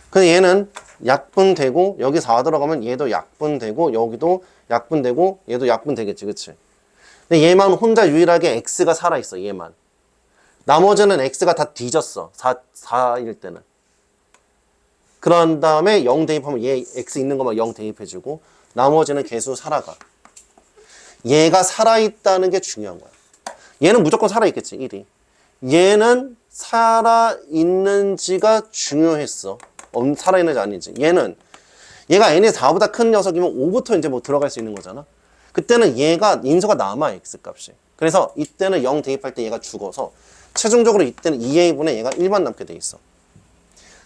근데 얘는 약분되고 여기 4 들어가면 얘도 약분되고 여기도 약분되고 얘도 약분되겠지, 그치? 근데 얘만 혼자 유일하게 x가 살아있어. 얘만. 나머지는 x가 다 뒤졌어. 4일 때는. 그런 다음에 0 대입하면 얘 x 있는 것만 0 대입해주고 나머지는 계속 살아가. 얘가 살아있다는 게 중요한 거야. 얘는 무조건 살아있겠지, 1이. 얘는 살아있는지가 중요했어. 살아있는지 아닌지. 얘가 n이 4보다 큰 녀석이면 5부터 이제 뭐 들어갈 수 있는 거잖아. 그때는 얘가 인수가 남아, x값이. 그래서 이때는 0 대입할 때 얘가 죽어서 최종적으로 이때는 2a분의 얘가 1만 남게 돼 있어.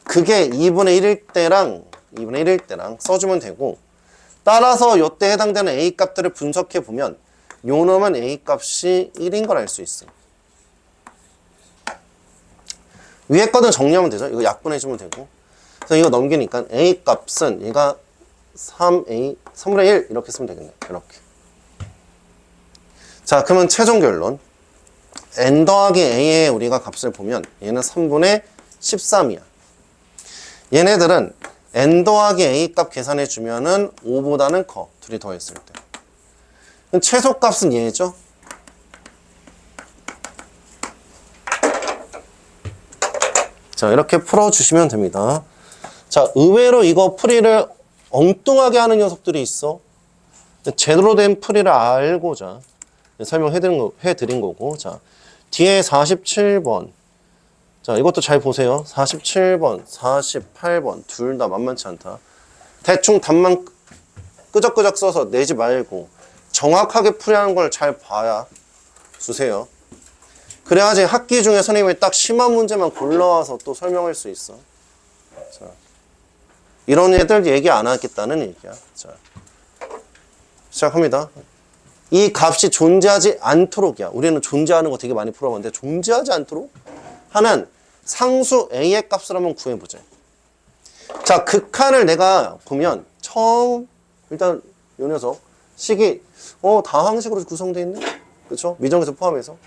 그게 2분의 1일 때랑 2분의 1일 때랑 써주면 되고 따라서 요때 해당되는 a 값들을 분석해 보면 요 놈은 a 값이 1인 걸 알 수 있어. 위에 거는 정리하면 되죠. 이거 약분해 주면 되고. 그래서 이거 넘기니까 a 값은 얘가 3a 3분의 1 이렇게 쓰면 되겠네. 이렇게. 자, 그러면 최종 결론 n 더하기 a의 우리가 값을 보면 얘는 3분의 13이야. 얘네들은 n 더하기 a 값 계산해 주면은 5보다는 커. 둘이 더했을 때. 그럼 최소값은 얘죠. 자, 이렇게 풀어주시면 됩니다. 자, 의외로 이거 풀이를 엉뚱하게 하는 녀석들이 있어. 제대로 된 풀이를 알고자 설명해드린 거고. 자, 뒤에 47번. 자, 이것도 잘 보세요. 47번, 48번 둘 다 만만치 않다. 대충 답만 끄적끄적 써서 내지 말고 정확하게 풀이하는 걸 잘 봐야 주세요. 그래야지 학기 중에 선생님이 딱 심한 문제만 골라와서 또 설명할 수 있어. 자, 이런 애들 얘기 안 하겠다는 얘기야. 자, 시작합니다. 이 값이 존재하지 않도록이야. 우리는 존재하는 거 되게 많이 풀어봤는데 존재하지 않도록 하는 상수 a의 값을 한번 구해보자. 자, 극한을 내가 보면 처음 일단 요 녀석 식이 다항식으로 구성되어 있네. 그렇죠? 미정에서 포함해서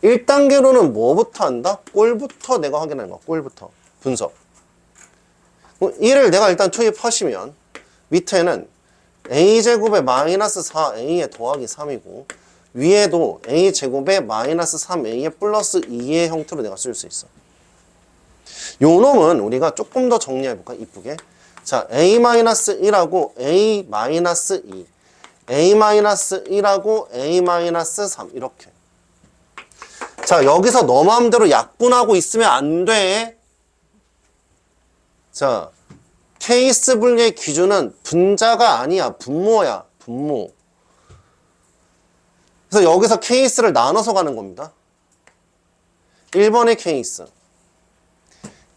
1단계로는 뭐부터 한다? 꼴부터 내가 확인하는 거야. 꼴부터 분석. 1을 내가 일단 투입하시면 밑에는 a제곱에 마이너스 4a에 더하기 3이고 위에도 a제곱에 마이너스 3a에 플러스 2의 형태로 내가 쓸 수 있어. 요 놈은 우리가 조금 더 정리해볼까? 이쁘게. 자, a-1하고 a-2, a-1하고 a-3 이렇게. 자, 여기서 너 마음대로 약분하고 있으면 안 돼. 자, 케이스 분리의 기준은 분자가 아니야. 분모야. 분모. 그래서 여기서 케이스를 나눠서 가는 겁니다. 1번의 케이스.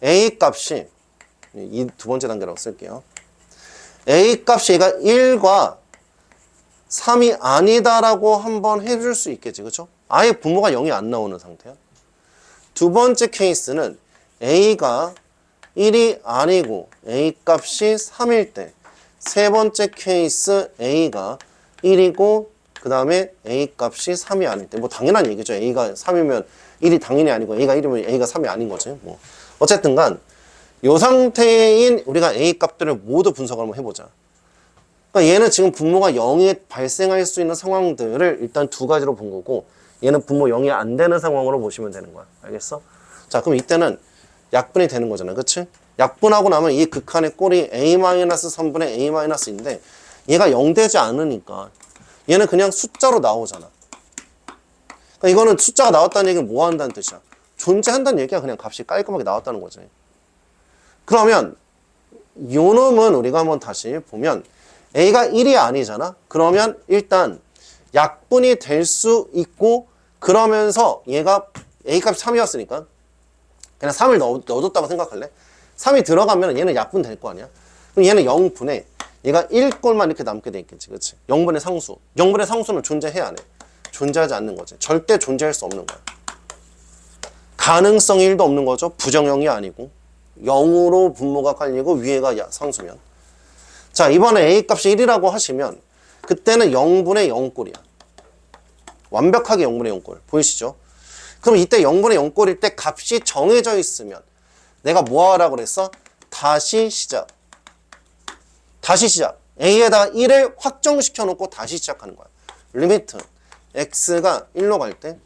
A 값이 이 두 번째 단계라고 쓸게요. A 값이 얘가 1과 3이 아니다라고 한번 해줄 수 있겠지. 그렇죠? 아예 분모가 0이 안 나오는 상태야. 두 번째 케이스는 A가 1이 아니고 A 값이 3일 때. 세 번째 케이스 A가 1이고 그 다음에 A 값이 3이 아닐 때. 뭐 당연한 얘기죠. A가 3이면 1이 당연히 아니고 A가 1이면 A가 3이 아닌 거지. 뭐 어쨌든 간 이 상태인 우리가 A 값들을 모두 분석을 한번 해보자. 그러니까 얘는 지금 분모가 0이 발생할 수 있는 상황들을 일단 두 가지로 본 거고 얘는 분모 0이 안 되는 상황으로 보시면 되는 거야. 알겠어? 자, 그럼 이때는 약분이 되는 거잖아. 그치? 약분하고 나면 이 극한의 꼴이 a-3분의 a-인데 얘가 0 되지 않으니까 얘는 그냥 숫자로 나오잖아. 그러니까 이거는 숫자가 나왔다는 얘기는 뭐 한다는 뜻이야? 존재한다는 얘기야. 그냥 값이 깔끔하게 나왔다는 거지. 그러면 요 놈은 우리가 한번 다시 보면 A가 1이 아니잖아. 그러면 일단 약분이 될 수 있고 그러면서 얘가 A값이 3이었으니까 그냥 3을 넣어줬다고 생각할래? 3이 들어가면 얘는 약분 될 거 아니야? 그럼 얘는 0분의 얘가 1꼴만 이렇게 남게 돼 있겠지. 그치? 0분의 상수. 0분의 상수는 존재해야 안 해. 존재하지 않는 거지. 절대 존재할 수 없는 거야. 가능성 1도 없는 거죠. 부정형이 아니고 0으로 분모가 깔리고 위에가 상수면. 자, 이번에 A 값이 1이라고 하시면 그때는 0분의 0꼴이야. 완벽하게 0분의 0꼴. 보이시죠? 그럼 이때 0분의 0꼴일 때 값이 정해져 있으면 내가 뭐 하라고 그랬어? 다시 시작. 다시 시작. A에다가 1을 확정시켜 놓고 다시 시작하는 거야. 리미트 X가 1로 갈 때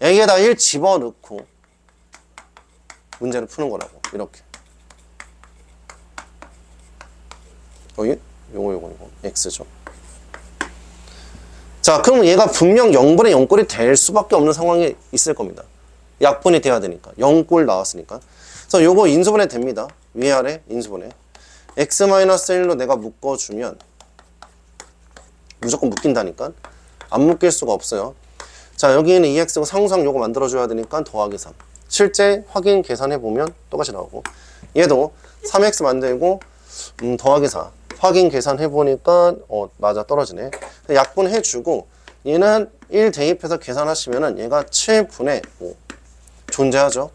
A에다 1 집어넣고 문제를 푸는 거라고. 이렇게. 요거 X죠. 자, 그럼 얘가 분명 0분의 0꼴이 될 수밖에 없는 상황이 있을 겁니다. 약분이 돼야 되니까. 0꼴 나왔으니까. 그래서 요거 인수분해 됩니다. 위아래 인수분해. x-1로 내가 묶어주면 무조건 묶인다니까. 안 묶일 수가 없어요. 자, 여기는 2x고 상수항 요거 만들어줘야 되니까 더하기 3. 실제 확인 계산해보면 똑같이 나오고 얘도 3x 만들고 더하기 4. 확인 계산해보니까 맞아 떨어지네. 약분해주고 얘는 1 대입해서 계산하시면은 얘가 7분의 5 존재하죠.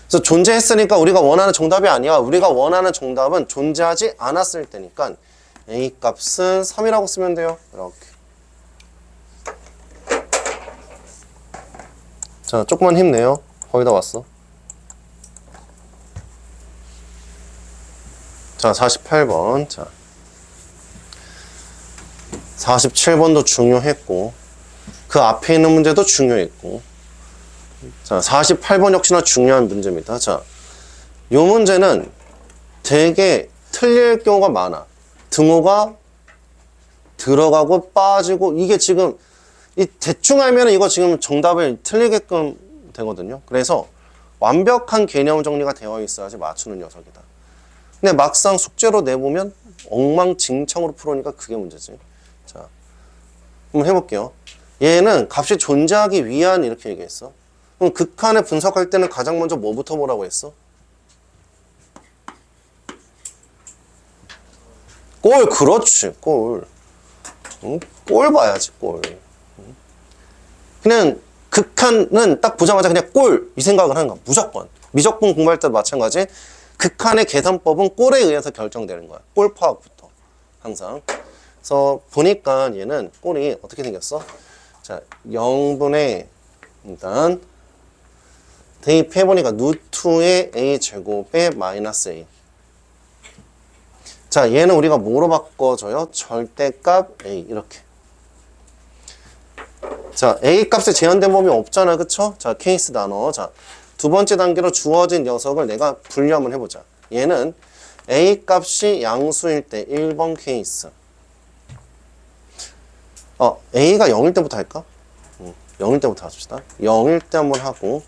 그래서 존재했으니까 우리가 원하는 정답이 아니야. 우리가 원하는 정답은 존재하지 않았을 때니까 A 값은 3이라고 쓰면 돼요. 이렇게. 자, 조금만 힘내요. 거의 다 왔어. 자, 48번. 자, 47번도 중요했고 그 앞에 있는 문제도 중요했고 자, 48번 역시나 중요한 문제입니다. 자, 요 문제는 되게 틀릴 경우가 많아. 등호가 들어가고 빠지고, 이게 지금 이 대충 알면 이거 지금 정답을 틀리게끔 되거든요. 그래서 완벽한 개념 정리가 되어 있어야지 맞추는 녀석이다. 근데 막상 숙제로 내보면 엉망진창으로 풀으니까 그게 문제지. 자, 한번 해볼게요. 얘는 값이 존재하기 위한 이렇게 얘기했어. 그럼 극한을 분석할 때는 가장 먼저 뭐부터 보라고 했어? 꼴, 그렇지, 꼴. 응? 꼴 봐야지, 꼴. 그냥 극한은 딱 보자마자 그냥 꼴, 이 생각을 하는 거야. 무조건. 미적분 공부할 때도 마찬가지. 극한의 계산법은 꼴에 의해서 결정되는 거야. 꼴 파악부터. 항상. 그래서 보니까 얘는 꼴이 어떻게 생겼어? 자, 0분의 일단 대입해보니까 루트의 a 제곱에 마이너스 a. 자, 얘는 우리가 뭐로 바꿔줘요? 절대값 a 이렇게. 자, a 값에 제한된 범위 없잖아, 그쵸? 자, 케이스 나눠. 자, 두 번째 단계로 주어진 녀석을 내가 분류 한번 해보자. 얘는 a 값이 양수일 때 1번 케이스. a가 0일 때부터 할까? 0일 때부터 합시다. 0일 때 한번 하고,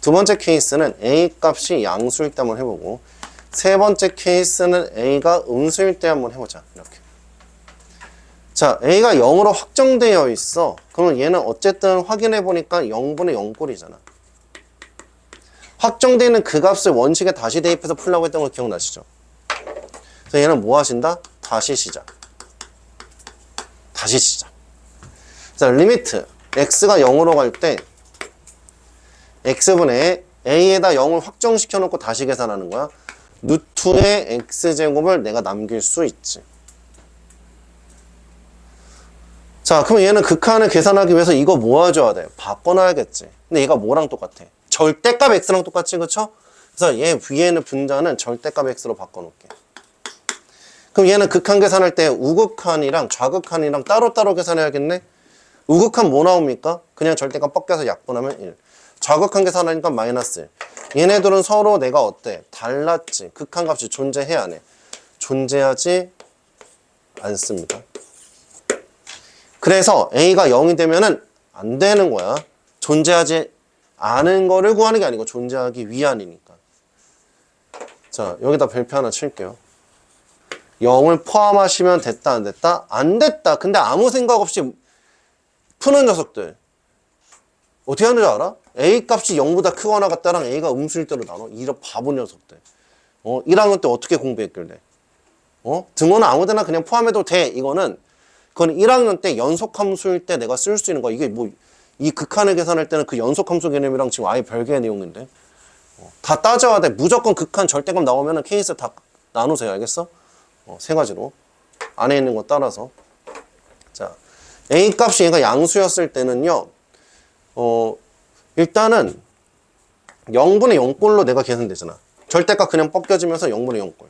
두 번째 케이스는 a 값이 양수일 때 한번 해보고, 세 번째 케이스는 a가 음수일 때 한번 해보자. 이렇게. 자, a가 0으로 확정되어 있어. 그러면 얘는 어쨌든 확인해 보니까 0분의 0꼴이잖아. 확정되어 있는 그 값을 원식에 다시 대입해서 풀라고 했던 거 기억나시죠? 그래서 얘는 뭐 하신다? 다시 시작. 다시 시작. 자, 리미트. x가 0으로 갈 때 x분의 a에다 0을 확정시켜 놓고 다시 계산하는 거야. 루트의 x제곱을 내가 남길 수 있지. 자, 그럼 얘는 극한을 계산하기 위해서 이거 모아줘야 돼. 바꿔놔야겠지. 근데 얘가 뭐랑 똑같아? 절대값 x랑 똑같지, 그쵸? 그래서 얘 위에 있는 분자는 절대값 x로 바꿔놓을게. 그럼 얘는 극한 계산할 때 우극한이랑 좌극한이랑 따로따로 계산해야겠네? 우극한 뭐 나옵니까? 그냥 절대값 뻗겨서 약분하면 1. 좌극한 계산하니까 마이너스 1. 얘네들은 서로 내가 어때? 달랐지. 극한 값이 존재해야 안 해? 존재하지 않습니다. 그래서 a가 0이 되면은 안 되는 거야. 존재하지 않은 거를 구하는 게 아니고 존재하기 위한이니까. 자, 여기다 별표 하나 칠게요. 0을 포함하시면 됐다, 안 됐다? 안 됐다. 근데 아무 생각 없이 푸는 녀석들. 어떻게 하는 줄 알아? a 값이 0보다 크거나 같다랑 a가 음수일 때로 나눠. 이런 바보 녀석들. 1학년 때 어떻게 공부했길래? 등호는 아무데나 그냥 포함해도 돼. 이거는 그건 1학년 때 연속함수일 때 내가 쓸 수 있는 거야. 이게 뭐, 이 극한을 계산할 때는 그 연속함수 개념이랑 지금 아예 별개의 내용인데. 다 따져야 돼. 무조건 극한 절대값 나오면은 케이스 다 나누세요. 알겠어? 세 가지로. 안에 있는 거 따라서. 자, a 값이 얘가 양수였을 때는요, 일단은 0분의 0꼴로 내가 계산되잖아. 절대값 그냥 벗겨지면서 0분의 0꼴.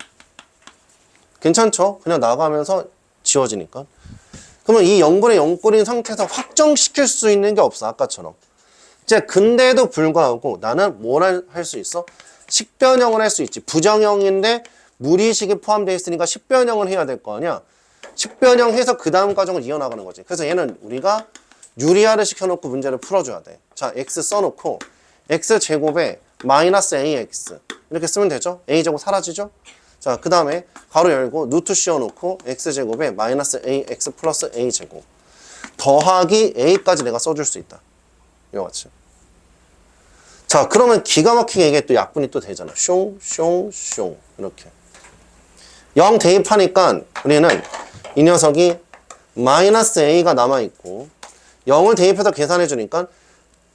괜찮죠? 그냥 나가면서 지워지니까. 그러면 이 0분의 0꼴인 상태에서 확정시킬 수 있는 게 없어. 아까처럼. 이제 근데도 불구하고 나는 뭘 할 수 있어? 식변형을 할 수 있지. 부정형인데 무리식이 포함되어 있으니까 식변형을 해야 될 거 아니야. 식변형 해서 그 다음 과정을 이어나가는 거지. 그래서 얘는 우리가 유리화를 시켜놓고 문제를 풀어줘야 돼. 자, x 써놓고 x제곱에 마이너스 ax 이렇게 쓰면 되죠? a제곱 사라지죠? 자, 그 다음에 가로 열고 루트 씌워놓고 x제곱에 마이너스 ax 플러스 a제곱 더하기 a까지 내가 써줄 수 있다. 이와 같이. 자, 그러면 기가 막히게 이게 또 약분이 또 되잖아. 숑 이렇게 0 대입하니까 우리는 이 녀석이 마이너스 a가 남아있고 0을 대입해서 계산해 주니까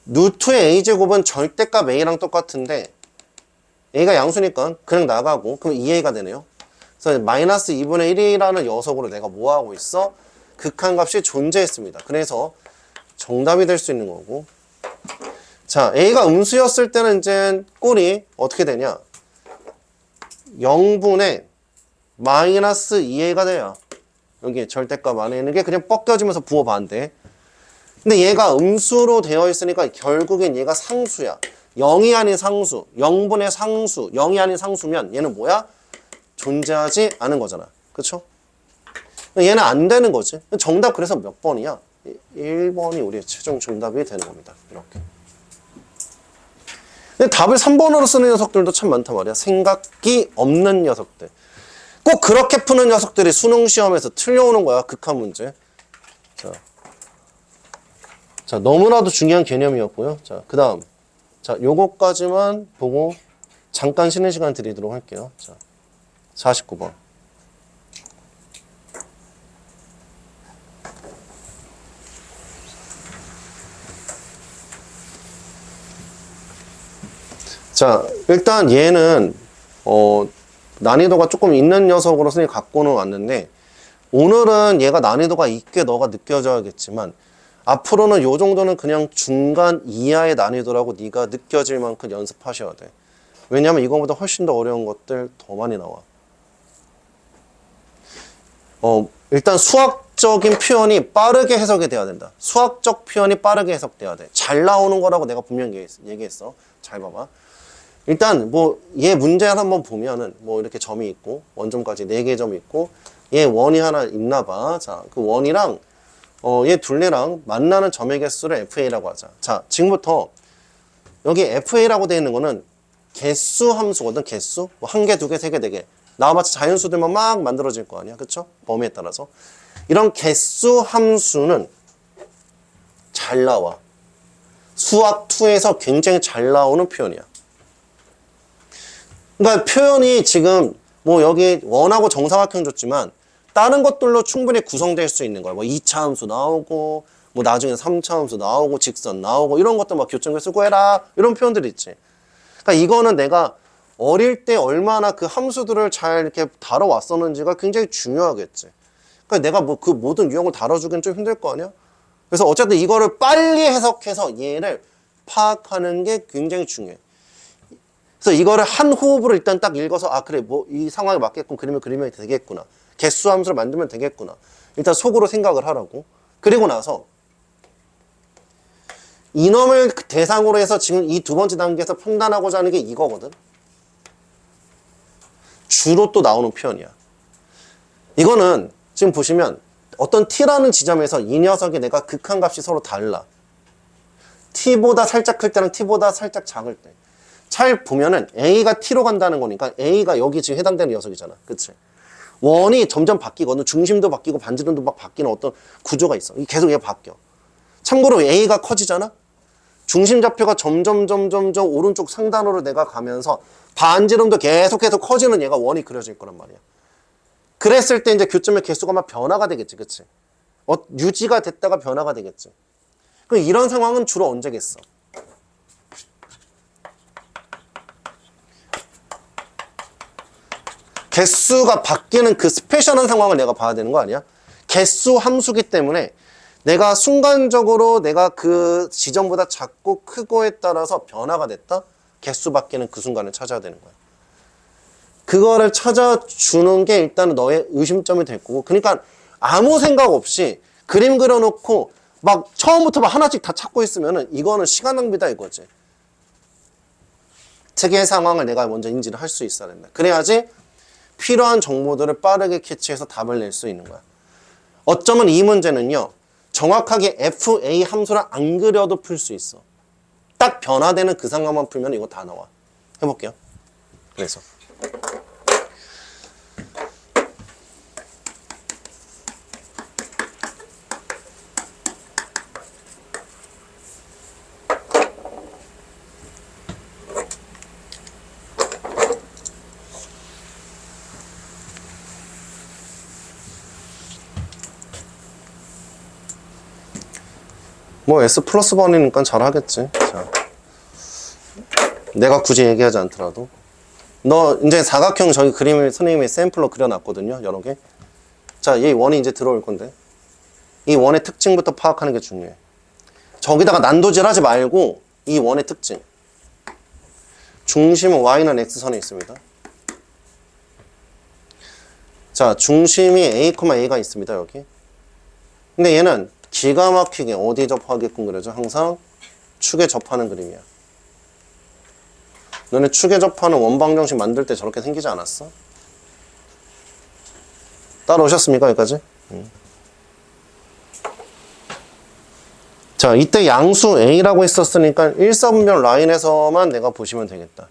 루트의 a제곱은 절대값 a랑 똑같은데 a가 양수니까 그냥 나가고 그럼 2a가 되네요. 그래서 마이너스 2분의 1이라는 녀석으로 내가 뭐 하고 있어? 극한값이 존재했습니다. 그래서 정답이 될 수 있는 거고. 자, a가 음수였을 때는 이제 꼴이 어떻게 되냐? 0분의 마이너스 2a가 돼요. 여기 절대값 안에 있는 게 그냥 벗겨지면서 부호 반대. 근데 얘가 음수로 되어 있으니까 결국엔 얘가 상수야. 0이 아닌 상수, 0분의 상수, 0이 아닌 상수면 얘는 뭐야? 존재하지 않은 거잖아. 그쵸? 얘는 안 되는 거지. 정답 그래서 몇 번이야? 1번이 우리의 최종 정답이 되는 겁니다. 이렇게. 근데 답을 3번으로 쓰는 녀석들도 참 많단 말이야. 생각이 없는 녀석들. 꼭 그렇게 푸는 녀석들이 수능 시험에서 틀려오는 거야. 극한 문제. 자, 너무나도 중요한 개념이었고요. 자, 그 다음. 자, 요거까지만 보고 잠깐 쉬는 시간 드리도록 할게요. 자, 49번. 자, 일단 얘는 난이도가 조금 있는 녀석으로 선생님이 갖고는 왔는데 오늘은 얘가 난이도가 있게 너가 느껴져야겠지만 앞으로는 요 정도는 그냥 중간 이하의 난이도라고 네가 느껴질 만큼 연습하셔야 돼. 왜냐면 이거보다 훨씬 더 어려운 것들 더 많이 나와. 일단 수학적인 표현이 빠르게 해석이 돼야 된다. 수학적 표현이 빠르게 해석돼야 돼. 잘 나오는 거라고 내가 분명히 얘기했어. 잘 봐봐. 일단 뭐 얘 문제를 한번 보면은 뭐 이렇게 점이 있고 원점까지 4개의 점이 있고 얘 원이 하나 있나 봐. 자, 그 원이랑 얘 둘레랑 만나는 점의 개수를 FA라고 하자. 자, 지금부터 여기 FA라고 되어 있는 거는 개수 함수거든. 개수. 뭐 1개, 2개, 3개, 4개. 나와봤자 자연수들만 막 만들어질 거 아니야. 그쵸? 범위에 따라서. 이런 개수 함수는 잘 나와. 수학 2에서 굉장히 잘 나오는 표현이야. 그러니까 표현이 지금 뭐 여기 원하고 정사각형 줬지만 다른 것들로 충분히 구성될 수 있는 거야. 뭐 2차 함수 나오고 뭐 나중에 3차 함수 나오고 직선 나오고 이런 것도 막 교정에 쓰고 해라 이런 표현들이 있지. 그러니까 이거는 내가 어릴 때 얼마나 그 함수들을 잘 이렇게 다뤄왔었는지가 굉장히 중요하겠지. 그러니까 내가 뭐 그 모든 유형을 다뤄주기는 좀 힘들 거 아니야? 그래서 어쨌든 이거를 빨리 해석해서 얘를 파악하는 게 굉장히 중요해. 그래서 이거를 한 호흡으로 일단 딱 읽어서 아 그래 뭐 이 상황에 맞게끔 그림을 그리면 되겠구나. 개수 함수를 만들면 되겠구나. 일단 속으로 생각을 하라고. 그리고 나서 이놈을 대상으로 해서 지금 이 두 번째 단계에서 판단하고자 하는 게 이거거든. 주로 또 나오는 표현이야. 이거는 지금 보시면 어떤 t라는 지점에서 이 녀석이 내가 극한값이 서로 달라. t보다 살짝 클 때랑 t보다 살짝 작을 때. 잘 보면은 a가 t로 간다는 거니까 a가 여기 지금 해당되는 녀석이잖아. 그치? 원이 점점 바뀌거든. 중심도 바뀌고 반지름도 막 바뀌는 어떤 구조가 있어. 계속 얘가 바뀌어. 참고로 a가 커지잖아? 중심 좌표가 점점 오른쪽 상단으로 내가 가면서 반지름도 계속해서 커지는 얘가 원이 그려질 거란 말이야. 그랬을 때 이제 교점의 개수가 막 변화가 되겠지. 그치? 유지가 됐다가 변화가 되겠지. 그럼 이런 상황은 주로 언제겠어? 개수가 바뀌는 그 스페셜한 상황을 내가 봐야 되는 거 아니야? 개수 함수기 때문에 내가 순간적으로 내가 그 지점보다 작고 크고에 따라서 변화가 됐다? 개수 바뀌는 그 순간을 찾아야 되는 거야. 그거를 찾아주는 게 일단은 너의 의심점이 될 거고. 그러니까 아무 생각 없이 그림 그려놓고 막 처음부터 막 하나씩 다 찾고 있으면은 이거는 시간 낭비다 이거지. 특이의 상황을 내가 먼저 인지를 할 수 있어야 된다. 그래야지 필요한 정보들을 빠르게 캐치해서 답을 낼 수 있는 거야. 어쩌면 이 문제는요. 정확하게 FA 함수를 안 그려도 풀 수 있어. 딱 변화되는 그 상황만 풀면 이거 다 나와. 해볼게요. 그래서 뭐 S 플러스 번이니까 잘하겠지. 자, 내가 굳이 얘기하지 않더라도 너 이제 사각형 저기 그림을 선생님이 샘플로 그려놨거든요. 여러 개. 자, 이 원이 이제 들어올 건데 이 원의 특징부터 파악하는 게 중요해. 저기다가 난도질 하지 말고 이 원의 특징. 중심은 Y는 X선에 있습니다. 자, 중심이 A, A가 있습니다. 여기. 근데 얘는 기가 막히게 어디 접하게끔 그려져? 항상 축에 접하는 그림이야. 너네 축에 접하는 원방정식 만들 때 저렇게 생기지 않았어? 따라오셨습니까? 여기까지? 자, 이때 양수 A라고 했었으니까 1사분면 라인에서만 내가 보시면 되겠다.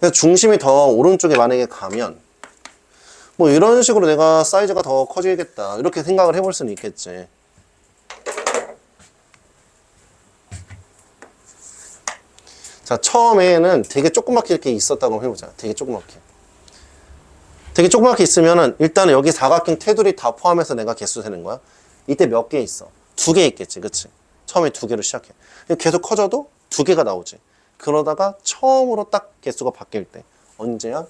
그래서 중심이 더 오른쪽에 만약에 가면 뭐 이런 식으로 내가 사이즈가 더 커지겠다. 이렇게 생각을 해볼 수는 있겠지. 자, 처음에는 되게 조그맣게 이렇게 있었다고 해보자. 되게 조그맣게. 되게 조그맣게 있으면은 일단은 여기 사각형 테두리 다 포함해서 내가 개수 세는 거야. 이때 몇 개 있어? 2개 있겠지. 그치? 처음에 2개로 시작해. 계속 커져도 2개가 나오지. 그러다가 처음으로 딱 개수가 바뀔 때. 언제야?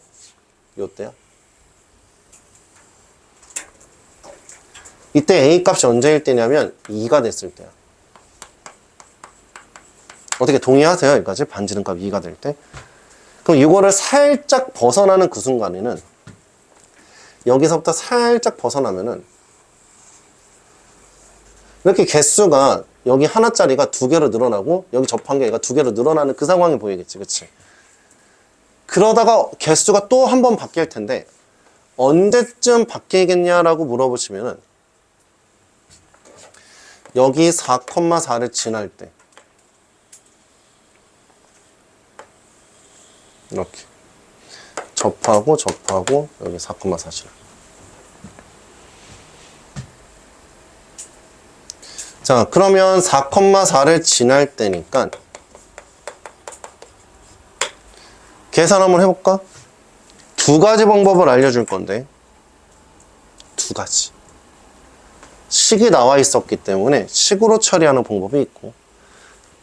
요때야. 이때 A 값이 언제일 때냐면 2가 됐을 때야. 어떻게 동의하세요? 여기까지? 반지름값 2가 될 때. 그럼 이거를 살짝 벗어나는 그 순간에는 여기서부터 살짝 벗어나면은 이렇게 개수가 여기 하나짜리가 2개로 늘어나고 여기 접한 게 얘가 2개로 늘어나는 그 상황이 보이겠지. 그치? 그러다가 개수가 또 한 번 바뀔 텐데 언제쯤 바뀌겠냐라고 물어보시면은 여기 4,4를 지날 때 이렇게 접하고 여기 4,4씩. 자, 그러면 4,4를 지날 때니까 계산 한번 해볼까? 2가지 방법을 알려줄 건데 2가지. 식이 나와 있었기 때문에 식으로 처리하는 방법이 있고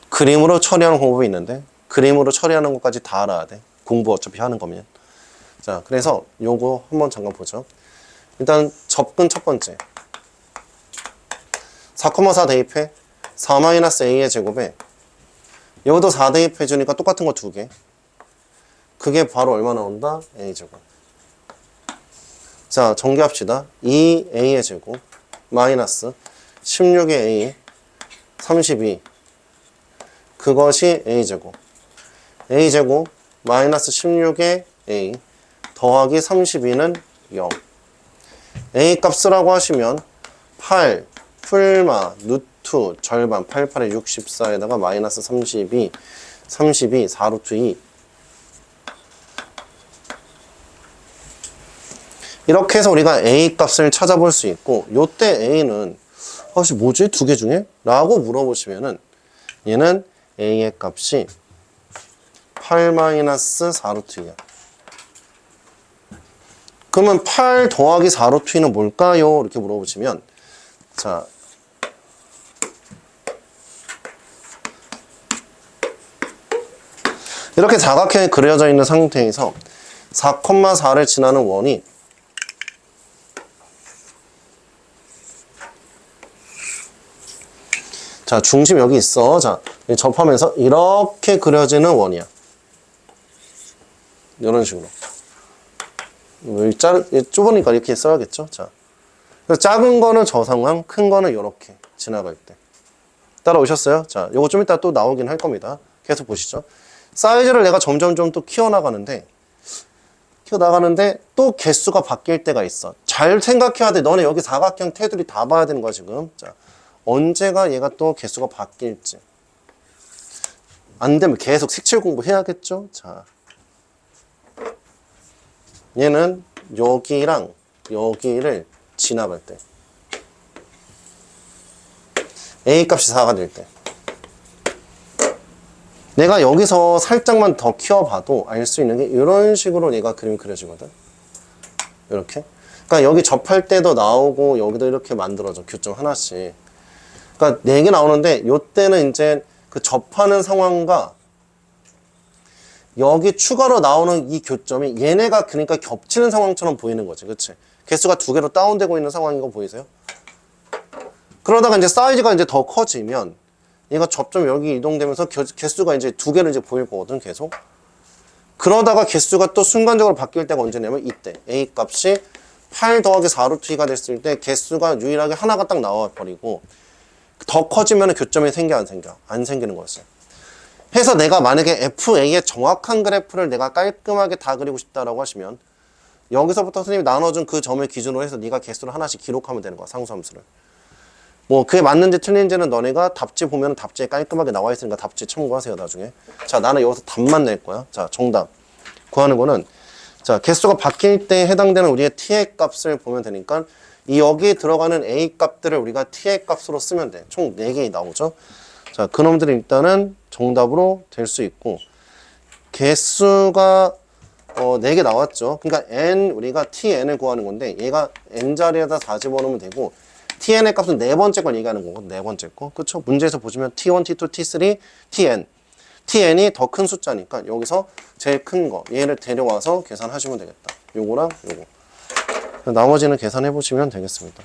그림으로 처리하는 방법이 있는데 그림으로 처리하는 것까지 다 알아야 돼. 공부 어차피 하는 거면. 자, 그래서 요거 한번 잠깐 보죠. 일단 접근 첫 번째 4,4 대입해 4-a의 제곱에 여기도 4 대입해 주니까 똑같은 거 2개. 그게 바로 얼마 나온다? a제곱. 자, 전개합시다. 2a의 제곱 마이너스 16의 a 32 그것이 a제곱. a제곱 마이너스 16의 a 더하기 32는 0. a 값 쓰라고 하시면 8 풀마 루트 절반 88에 64에다가 마이너스 32 4루트 2 이렇게 해서 우리가 a 값을 찾아볼 수 있고 요때 a는 뭐지? 2개 중에? 라고 물어보시면은 얘는 a의 값이 8-4루트 2야. 그러면 8 더하기 4루트 2는 뭘까요? 이렇게 물어보시면 자, 이렇게 사각형이 그려져 있는 상태에서 4,4를 지나는 원이 자, 중심 여기 있어. 자, 접하면서 이렇게 그려지는 원이야. 이런 식으로. 좁으니까 이렇게 써야겠죠? 자, 그래서 작은 거는 저 상황, 큰 거는 이렇게 지나갈 때. 따라오셨어요? 자, 요거 좀 이따 또 나오긴 할 겁니다. 계속 보시죠. 사이즈를 내가 점점 또 키워나가는데 또 개수가 바뀔 때가 있어. 잘 생각해야 돼. 너네 여기 사각형 테두리 다 봐야 되는 거야, 지금. 자, 언제가 얘가 또 개수가 바뀔지. 안 되면 계속 색칠 공부해야겠죠? 자, 얘는 여기랑 여기를 지나갈 때. A 값이 4가 될 때. 내가 여기서 살짝만 더 키워봐도 알 수 있는 게 이런 식으로 얘가 그림이 그려지거든. 이렇게. 그러니까 여기 접할 때도 나오고 여기도 이렇게 만들어져. 교점 하나씩. 그러니까 4개 나오는데 요때는 이제 그 접하는 상황과 여기 추가로 나오는 이 교점이 얘네가 그러니까 겹치는 상황처럼 보이는 거지. 그치? 개수가 2개로 다운되고 있는 상황인 거 보이세요? 그러다가 이제 사이즈가 이제 더 커지면 얘가 접점 여기 이동되면서 개수가 이제 2개로 이제 보일 거거든, 계속. 그러다가 개수가 또 순간적으로 바뀔 때가 언제냐면 이때. A 값이 8 더하기 4루트 2가 됐을 때 개수가 유일하게 하나가 딱 나와버리고 더 커지면 교점이 생겨, 안 생겨? 안 생기는 거였어요. 해서 내가 만약에 FA의 정확한 그래프를 내가 깔끔하게 다 그리고 싶다라고 하시면 여기서부터 선생님이 나눠준 그 점을 기준으로 해서 네가 개수를 하나씩 기록하면 되는 거야, 상수함수를. 뭐 그게 맞는지 틀린지는 너네가 답지 보면 답지에 깔끔하게 나와 있으니까 답지 참고하세요, 나중에. 자, 나는 여기서 답만 낼 거야. 자, 정답 구하는 거는, 자, 개수가 바뀔 때 해당되는 우리의 t의 값을 보면 되니까 이 여기에 들어가는 a 값들을 우리가 t의 값으로 쓰면 돼. 총 4개 나오죠. 자, 그놈들이 일단은 정답으로 될 수 있고, 개수가 4개 나왔죠. 그러니까 n, 우리가 tn을 구하는 건데 얘가 n자리에다 다 집어넣으면 되고, tn의 값은 네 번째 걸 얘기하는 거고, 네 번째 거. 그쵸? 문제에서 보시면 t1, t2, t3, tn. tn이 더 큰 숫자니까 여기서 제일 큰 거, 얘를 데려와서 계산하시면 되겠다. 요거랑 요거. 나머지는 계산해 보시면 되겠습니다.